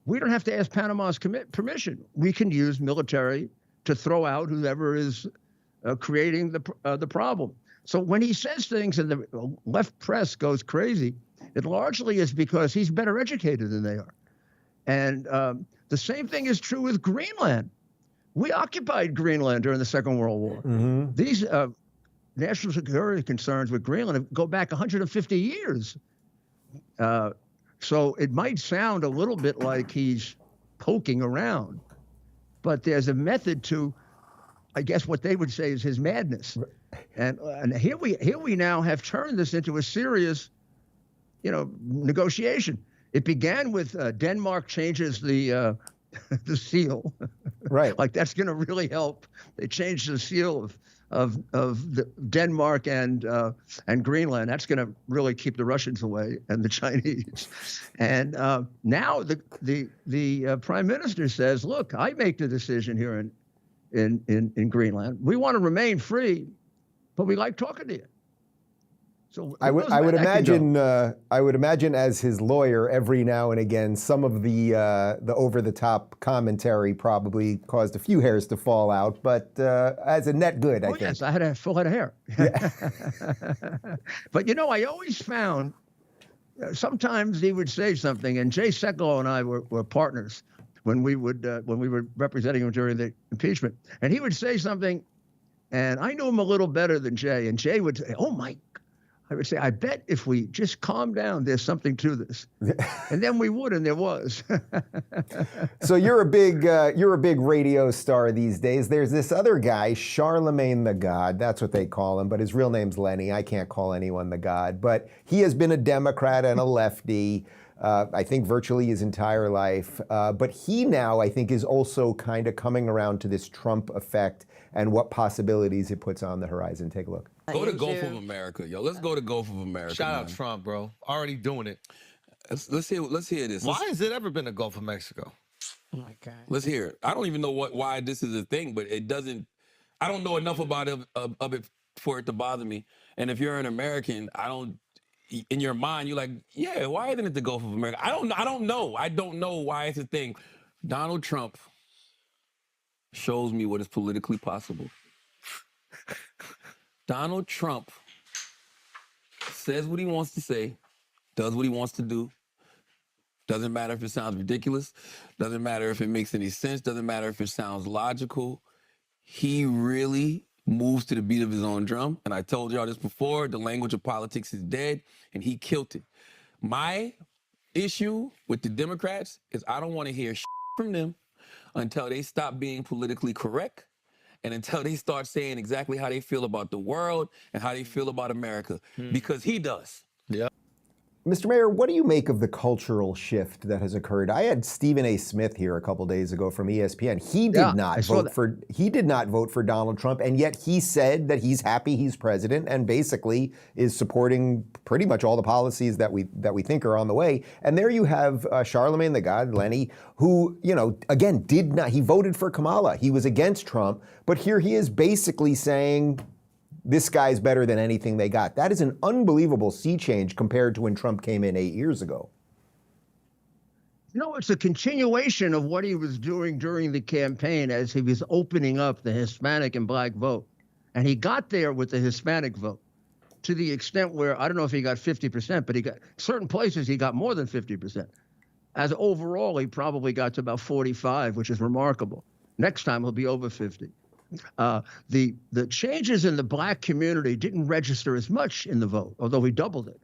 Speaker 12: we don't have to ask Panama's permission. We can use military to throw out whoever is creating the problem. So when he says things and the left press goes crazy, it largely is because he's better educated than they are. And the same thing is true with Greenland. We occupied Greenland during the Second World War.
Speaker 1: Mm-hmm.
Speaker 12: These national security concerns with Greenland go back 150 years. So it might sound a little bit like he's poking around, but there's a method to, I guess what they would say is his madness. And here we now have turned this into a serious, negotiation. It began with Denmark changes the seal.
Speaker 1: Right.
Speaker 12: Like that's going to really help. They changed the seal of Denmark and Greenland. That's going to really keep the Russians away and the Chinese. And now the prime minister says, "Look, I make the decision here in Greenland. We want to remain free, but we like talking to you." So I would
Speaker 1: imagine as his lawyer, every now and again, some of the over-the-top commentary probably caused a few hairs to fall out, but as a net good, I think.
Speaker 12: Yes, I had a full head of hair.
Speaker 1: Yeah.
Speaker 12: But I always found sometimes he would say something, and Jay Sekulow and I were partners when we were representing him during the impeachment, and he would say something, and I knew him a little better than Jay, and Jay would say, "Oh my." I would say, I bet if we just calm down, there's something to this. And then we would, and there was.
Speaker 1: So you're a big radio star these days. There's this other guy, Charlamagne the God. That's what they call him, but his real name's Lenny. I can't call anyone the God. But he has been a Democrat and a lefty, I think virtually his entire life. But he now, I think, is also kind of coming around to this Trump effect and what possibilities it puts on the horizon. Take a look.
Speaker 19: Go to Gulf of America, yo. Let's go to Gulf of America.
Speaker 20: Shout out Trump, bro. Already doing it.
Speaker 19: Let's hear this.
Speaker 20: Why has it ever been a Gulf of Mexico?
Speaker 8: Oh my God.
Speaker 19: Let's hear it. I don't even know why this is a thing, but it doesn't. I don't know enough about it for it to bother me. And if you're an American, in your mind, you're like, yeah, why isn't it the Gulf of America? I don't know. I don't know why it's a thing. Donald Trump shows me what is politically possible. Donald Trump says what he wants to say, does what he wants to do. Doesn't matter if it sounds ridiculous. Doesn't matter if it makes any sense. Doesn't matter if it sounds logical. He really moves to the beat of his own drum. And I told y'all this before, the language of politics is dead, and he killed it. My issue with the Democrats is I don't want to hear from them until they stop being politically correct and until they start saying exactly how they feel about the world and how they feel about America, because he does.
Speaker 20: Yeah.
Speaker 1: Mr. Mayor, what do you make of the cultural shift that has occurred? I had Stephen A. Smith here a couple days ago from ESPN. He did not vote for Donald Trump, and yet he said that he's happy he's president and basically is supporting pretty much all the policies that we think are on the way. And there you have Charlamagne the God, Lenny, who, again, he voted for Kamala. He was against Trump, but here he is basically saying, this guy's better than anything they got. That is an unbelievable sea change compared to when Trump came in 8 years ago.
Speaker 12: It's a continuation of what he was doing during the campaign as he was opening up the Hispanic and black vote. And he got there with the Hispanic vote to the extent where, I don't know if he got 50%, but he got certain places he got more than 50%. As overall, he probably got to about 45, which is remarkable. Next time he'll be over 50. The changes in the black community didn't register as much in the vote, although we doubled it,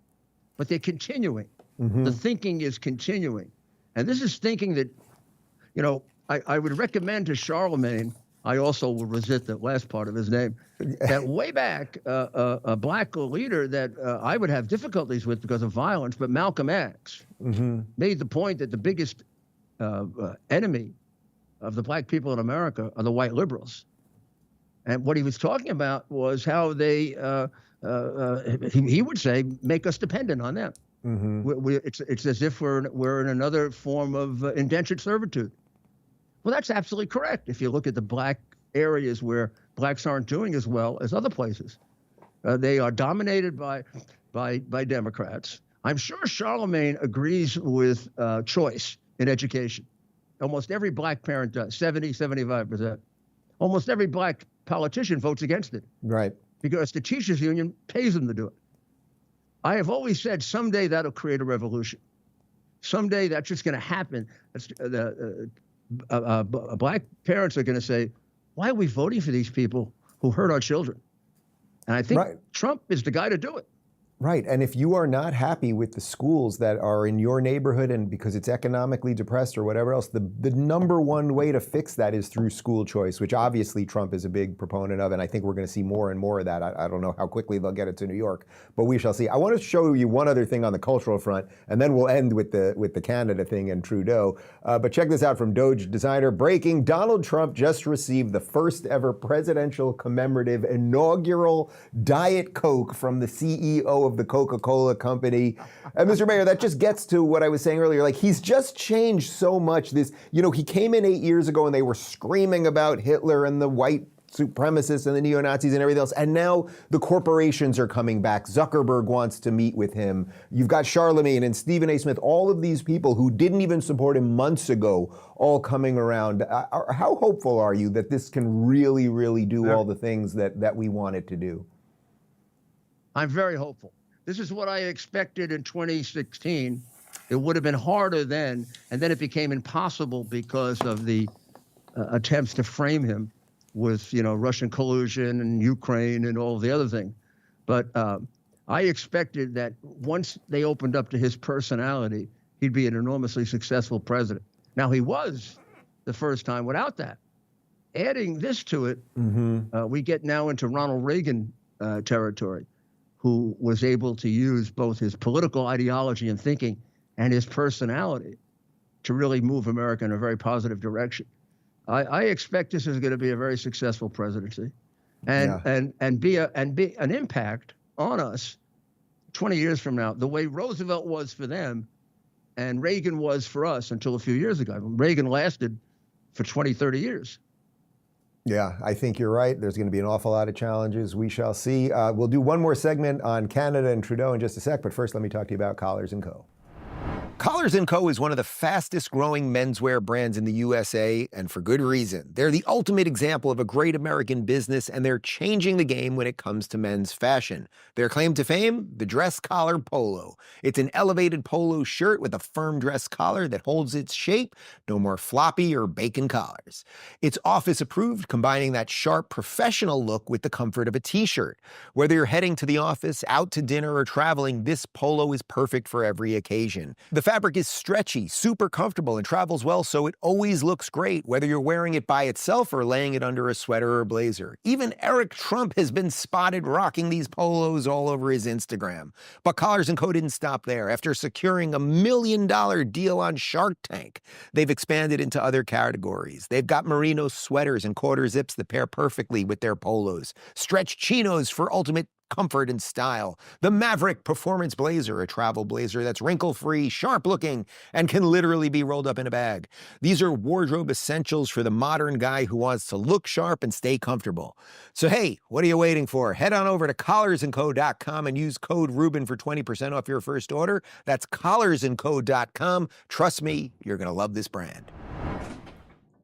Speaker 12: but they're continuing. The thinking is continuing. And this is thinking that, I would recommend to Charlamagne, I also will resist the last part of his name, that way back, a black leader that I would have difficulties with because of violence, but Malcolm X made the point that the biggest enemy of the black people in America are the white liberals. And what he was talking about was how they, he would say, make us dependent on them. It's as if we're in another form of indentured servitude. Well, that's absolutely correct. If you look at the black areas where blacks aren't doing as well as other places, they are dominated by Democrats. I'm sure Charlamagne agrees with choice in education. Almost every black parent does, 75%. Almost every black politician votes against it.
Speaker 1: Right.
Speaker 12: Because the teachers union pays them to do it. I have always said someday that'll create a revolution. Someday that's just going to happen. Black parents are going to say, why are we voting for these people who hurt our children? And I think Trump is the guy to do it.
Speaker 1: Right. And if you are not happy with the schools that are in your neighborhood and because it's economically depressed or whatever else, the number one way to fix that is through school choice, which obviously Trump is a big proponent of. And I think we're going to see more and more of that. I don't know how quickly they'll get it to New York, but we shall see. I want to show you one other thing on the cultural front, and then we'll end with the Canada thing and Trudeau. But check this out from Doge Designer. Breaking: Donald Trump just received the first ever presidential commemorative inaugural Diet Coke from the CEO of the Coca-Cola company. And Mr. Mayor, that just gets to what I was saying earlier. Like, he's just changed so much. He came in 8 years ago and they were screaming about Hitler and the white supremacists and the neo-Nazis and everything else. And now the corporations are coming back. Zuckerberg wants to meet with him. You've got Charlamagne and Stephen A. Smith, all of these people who didn't even support him months ago, all coming around. How hopeful are you that this can really, really do all the things that we want it to do?
Speaker 12: I'm very hopeful. This is what I expected in 2016. It would have been harder then, and then it became impossible because of the attempts to frame him with, Russian collusion and Ukraine and all the other things. But I expected that once they opened up to his personality, he'd be an enormously successful president. Now, he was the first time without that. Adding this to it, we get now into Ronald Reagan territory, who was able to use both his political ideology and thinking and his personality to really move America in a very positive direction. I expect this is going to be a very successful presidency, and be an impact on us 20 years from now, the way Roosevelt was for them and Reagan was for us until a few years ago. Reagan lasted for 20, 30 years.
Speaker 1: Yeah, I think you're right. There's going to be an awful lot of challenges. We shall see. We'll do one more segment on Canada and Trudeau in just a sec, but first let me talk to you about Collars & Co. Collars & Co. is one of the fastest growing menswear brands in the USA, and for good reason. They're the ultimate example of a great American business, and they're changing the game when it comes to men's fashion. Their claim to fame? The dress collar polo. It's an elevated polo shirt with a firm dress collar that holds its shape. No more floppy or bacon collars. It's office approved, combining that sharp professional look with the comfort of a t-shirt. Whether you're heading to the office, out to dinner, or traveling, this polo is perfect for every occasion. The fabric is stretchy, super comfortable, and travels well, so it always looks great, whether you're wearing it by itself or laying it under a sweater or blazer. Even Eric Trump has been spotted rocking these polos all over his Instagram. But Collars & Co. didn't stop there. After securing $1 million deal on Shark Tank, they've expanded into other categories. They've got merino sweaters and quarter zips that pair perfectly with their polos, stretch chinos for ultimate comfort and style, the Maverick Performance Blazer, a travel blazer that's wrinkle-free, sharp-looking, and can literally be rolled up in a bag. These are wardrobe essentials for the modern guy who wants to look sharp and stay comfortable. So hey, what are you waiting for? Head on over to collarsandco.com and use code Rubin for 20% off your first order. That's collarsandco.com. Trust me, you're going to love this brand.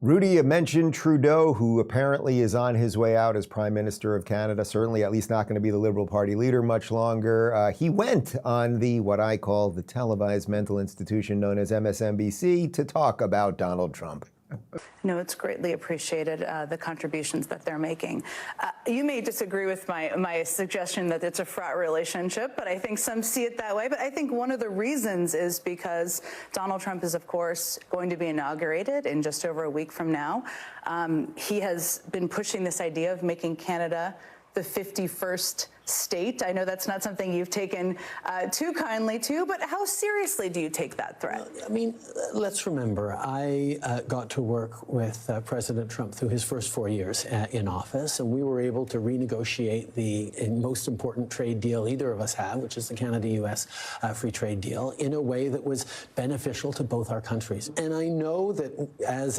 Speaker 1: Rudy, you mentioned Trudeau, who apparently is on his way out as Prime Minister of Canada, certainly at least not going to be the Liberal Party leader much longer. He went on what I call the televised mental institution known as MSNBC to talk about Donald Trump.
Speaker 21: No, it's greatly appreciated, the contributions that they're making. You may disagree with my suggestion that it's a fraught relationship, but I think some see it that way. But I think one of the reasons is because Donald Trump is, of course, going to be inaugurated in just over a week from now. He has been pushing this idea of making Canada the 51st state. I know that's not something you've taken too kindly to, but how seriously do you take that threat?
Speaker 22: I mean, let's remember, I got to work with President Trump through his first 4 years in office, and we were able to renegotiate the most important trade deal either of us have, which is the Canada-U.S. free trade deal, in a way that was beneficial to both our countries. And I know that as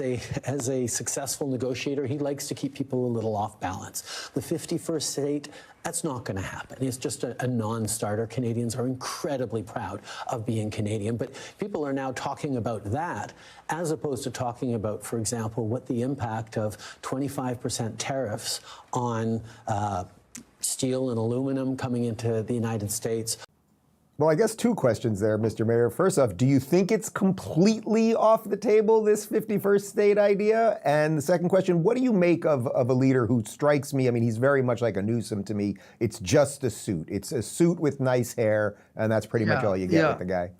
Speaker 22: a successful negotiator, he likes to keep people a little off balance. The 51st state, that's not going to happen. It's just a non-starter. Canadians are incredibly proud of being Canadian, but people are now talking about that as opposed to talking about, for example, what the impact of 25% tariffs on steel and aluminum coming into the United States.
Speaker 1: Well, I guess two questions there, Mr. Mayor. First off, do you think it's completely off the table, this 51st state idea? And the second question, what do you make of a leader who strikes me, I mean, he's very much like a Newsom to me. It's just a suit. It's a suit with nice hair, and that's pretty much all you get with the guy.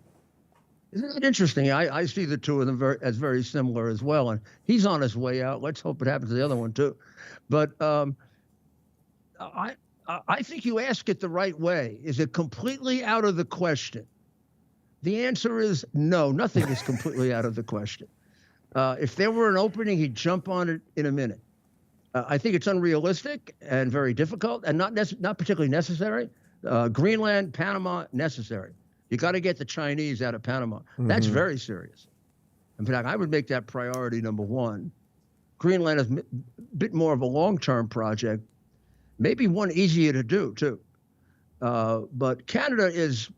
Speaker 12: Isn't it interesting? I see the two of them as very similar as well. And he's on his way out. Let's hope it happens to the other one, too. But I think you ask it the right way. Is it completely out of the question? The answer is no, nothing is completely out of the question. If there were an opening, he'd jump on it in a minute. I think it's unrealistic and very difficult and not particularly necessary. Greenland, Panama, necessary. You got to get the Chinese out of Panama. That's very serious. In fact, I would make that priority number one. Greenland is a bit more of a long-term project. Maybe one easier to do, too. But Canada is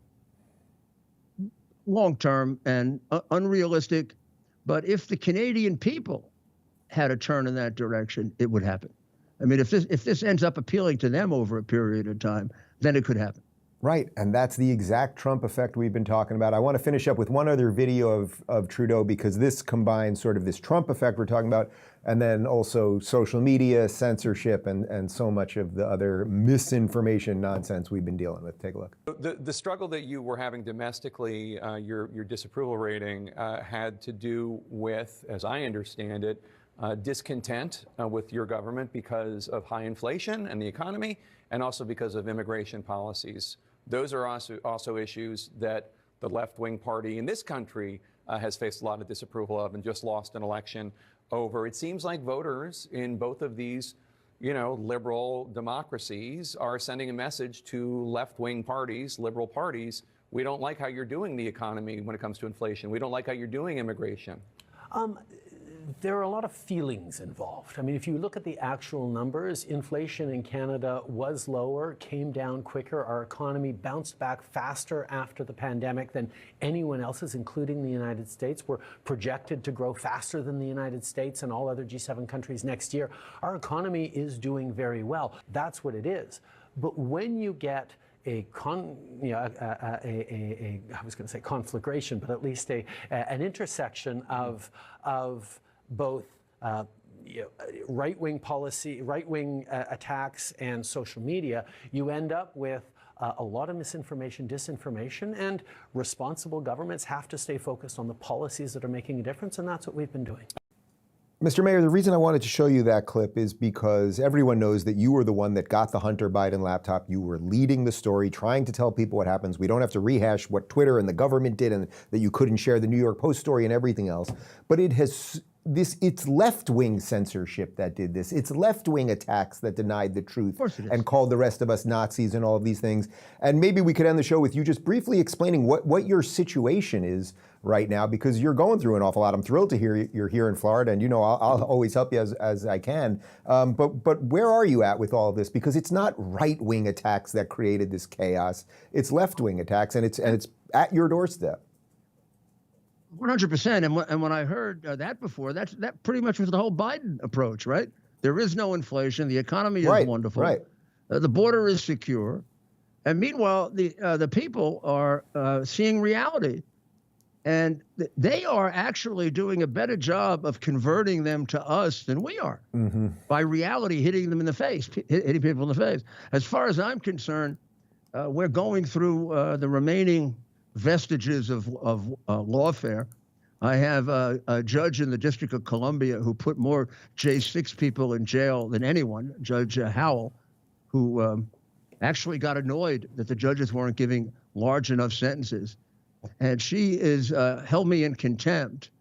Speaker 12: long-term and unrealistic. But if the Canadian people had a turn in that direction, it would happen. I mean, if this ends up appealing to them over a period of time, then it could happen.
Speaker 1: Right, and that's the exact Trump effect we've been talking about. I want to finish up with one other video of Trudeau, because this combines sort of this Trump effect we're talking about, and then also social media, censorship, and so much of the other misinformation nonsense we've been dealing with. Take a look.
Speaker 23: The struggle that you were having domestically, your disapproval rating, had to do with, as I understand it, discontent with your government because of high inflation and the economy, and also because of immigration policies. Those are also issues that the left-wing party in this country has faced a lot of disapproval of and just lost an election over. It seems like voters in both of these, liberal democracies are sending a message to left-wing parties, liberal parties. We don't like how you're doing the economy when it comes to inflation. We don't like how you're doing immigration.
Speaker 22: There are a lot of feelings involved. I mean, if you look at the actual numbers, inflation in Canada was lower, came down quicker. Our economy bounced back faster after the pandemic than anyone else's, including the United States. We're projected to grow faster than the United States and all other G7 countries next year. Our economy is doing very well. That's what it is. But when you get I was going to say conflagration, but at least an intersection of both right-wing policy, right-wing attacks and social media, you end up with a lot of misinformation, disinformation, and responsible governments have to stay focused on the policies that are making a difference, and that's what we've been doing.
Speaker 1: Mr. Mayor, the reason I wanted to show you that clip is because everyone knows that you were the one that got the Hunter Biden laptop. You were leading the story, trying to tell people what happens. We don't have to rehash what Twitter and the government did and that you couldn't share the New York Post story and everything else. But it's left-wing censorship that did this. It's left-wing attacks that denied the truth and called the rest of us Nazis and all of these things. And maybe we could end the show with you just briefly explaining what your situation is right now, because you're going through an awful lot. I'm thrilled to hear you're here in Florida, and you know I'll always help you as I can. But where are you at with all of this? Because it's not right-wing attacks that created this chaos. It's left-wing attacks, and it's at your doorstep.
Speaker 12: 100%. And when I heard that before, that pretty much was the whole Biden approach, right? There is no inflation. The economy is wonderful.
Speaker 1: Right.
Speaker 12: The border is secure. And meanwhile, the people are seeing reality. And they are actually doing a better job of converting them to us than we are by reality hitting them in the face, hitting people in the face. As far as I'm concerned, we're going through the remaining vestiges of lawfare. I have a judge in the District of Columbia who put more J6 people in jail than anyone, Judge Howell, who actually got annoyed that the judges weren't giving large enough sentences. And she is held me in contempt,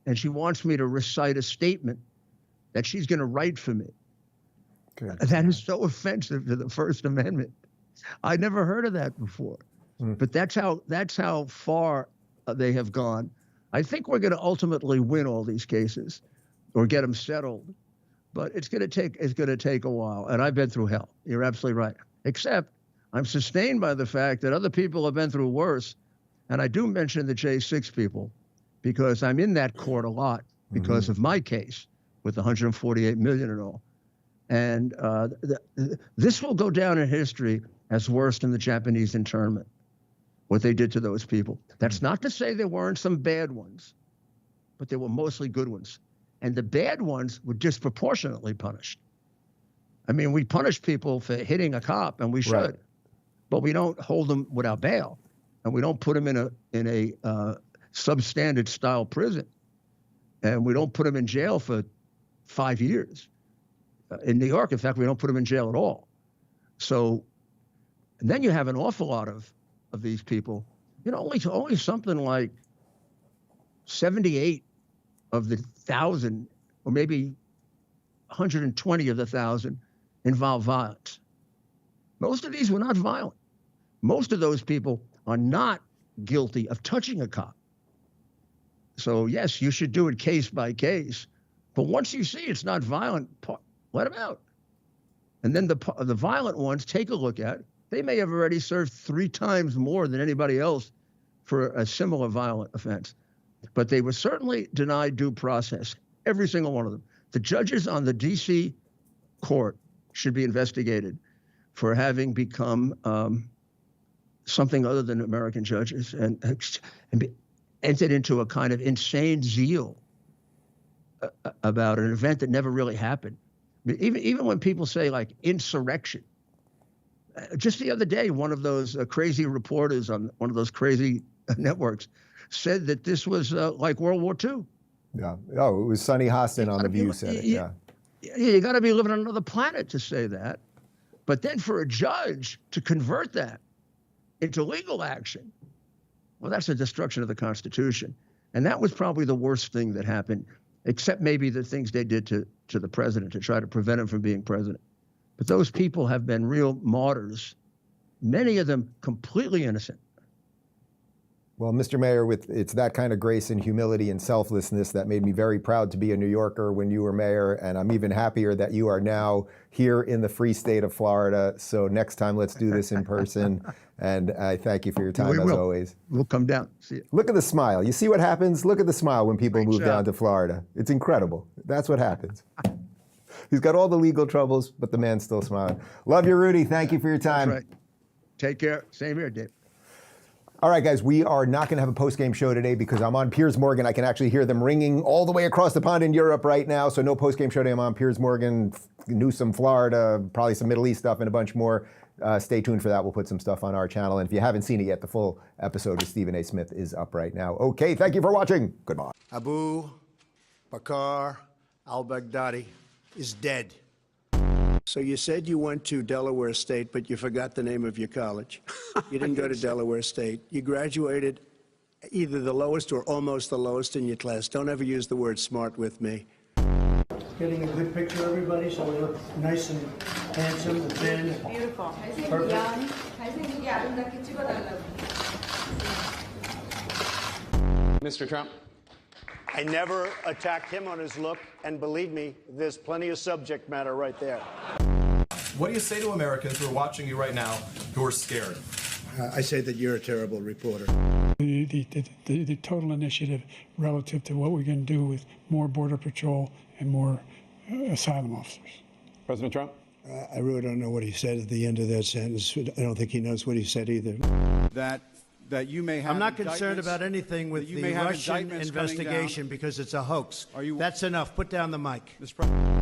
Speaker 12: and she wants me to recite a statement that she's going to write for me. Good. That is so offensive to the First Amendment. I never heard of that before. But that's how far they have gone. I think we're going to ultimately win all these cases, or get them settled. But it's going to take a while. And I've been through hell. You're absolutely right. Except I'm sustained by the fact that other people have been through worse. And I do mention the J6 people because I'm in that court a lot because of my case with the 148 million and all. And this will go down in history as worse than the Japanese internment, what they did to those people. That's not to say there weren't some bad ones, but there were mostly good ones. And the bad ones were disproportionately punished. I mean, we punish people for hitting a cop, and we should, but we don't hold them without bail, and we don't put them in a substandard style prison, and we don't put them in jail for 5 years. In New York, in fact, we don't put them in jail at all. So, and then you have an awful lot of these people. You know, only something like 78 of the 1,000, or maybe 120 of the 1,000 involve violence. Most of these were not violent. Most of those people are not guilty of touching a cop. So yes, you should do it case by case, but once you see it's not violent, let them out. And then the violent ones, take a look at. They may have already served 3 times more than anybody else for a similar violent offense. But they were certainly denied due process, every single one of them. The judges on the D.C. court should be investigated for having become something other than American judges and entered into a kind of insane zeal about an event that never really happened. Even when people say, like, insurrection. Just the other day, one of those crazy reporters on one of those crazy networks said that this was like World War II.
Speaker 1: Yeah. Oh, it was Sonny Hostin on The View said it. Yeah.
Speaker 12: You got to be living on another planet to say that. But then for a judge to convert that into legal action, well, that's a destruction of the Constitution. And that was probably the worst thing that happened, except maybe the things they did to the president to try to prevent him from being president. But those people have been real martyrs, many of them completely innocent.
Speaker 1: Well, Mr. Mayor, it's that kind of grace and humility and selflessness that made me very proud to be a New Yorker when you were mayor, and I'm even happier that you are now here in the free state of Florida. So next time, let's do this in person. And I thank you for your time, as always.
Speaker 12: We'll come down. See you.
Speaker 1: Look at the smile. You see what happens? Look at the smile when people move down to Florida. It's incredible. That's what happens. He's got all the legal troubles, but the man's still smiling. Love you, Rudy. Thank you for your time.
Speaker 12: That's right. Take care. Same here, Dave.
Speaker 1: All right, guys, we are not going to have a post-game show today because I'm on Piers Morgan. I can actually hear them ringing all the way across the pond in Europe right now. So no post-game show today. I'm on Piers Morgan, Newsom, Florida, probably some Middle East stuff and a bunch more. Stay tuned for that. We'll put some stuff on our channel. And if you haven't seen it yet, the full episode with Stephen A. Smith is up right now. Okay, thank you for watching. Goodbye.
Speaker 2: Abu Bakr al-Baghdadi is dead. So you said you went to Delaware State, but you forgot the name of your college. You didn't go to Delaware State. You graduated either the lowest or almost the lowest in your class. Don't ever use the word smart with me.
Speaker 4: Getting a good picture, everybody, so we look nice and handsome and thin.
Speaker 5: Beautiful.
Speaker 4: Perfect.
Speaker 2: Mr. Trump. I never attacked him on his look, and believe me, there's plenty of subject matter right there.
Speaker 24: What do you say to Americans who are watching you right now who are scared?
Speaker 2: I say that you're a terrible reporter.
Speaker 25: The total initiative relative to what we're going to do with more Border Patrol and more asylum officers.
Speaker 23: President Trump?
Speaker 2: I really don't know what he said at the end of that sentence. I don't think he knows what he said either.
Speaker 26: That you may have.
Speaker 2: I'm not concerned about anything with
Speaker 26: you
Speaker 2: the
Speaker 26: may have
Speaker 2: Russian
Speaker 26: indictments
Speaker 2: investigation because it's a hoax.
Speaker 26: Are you?
Speaker 2: That's enough. Put down the mic.
Speaker 26: Mr. President.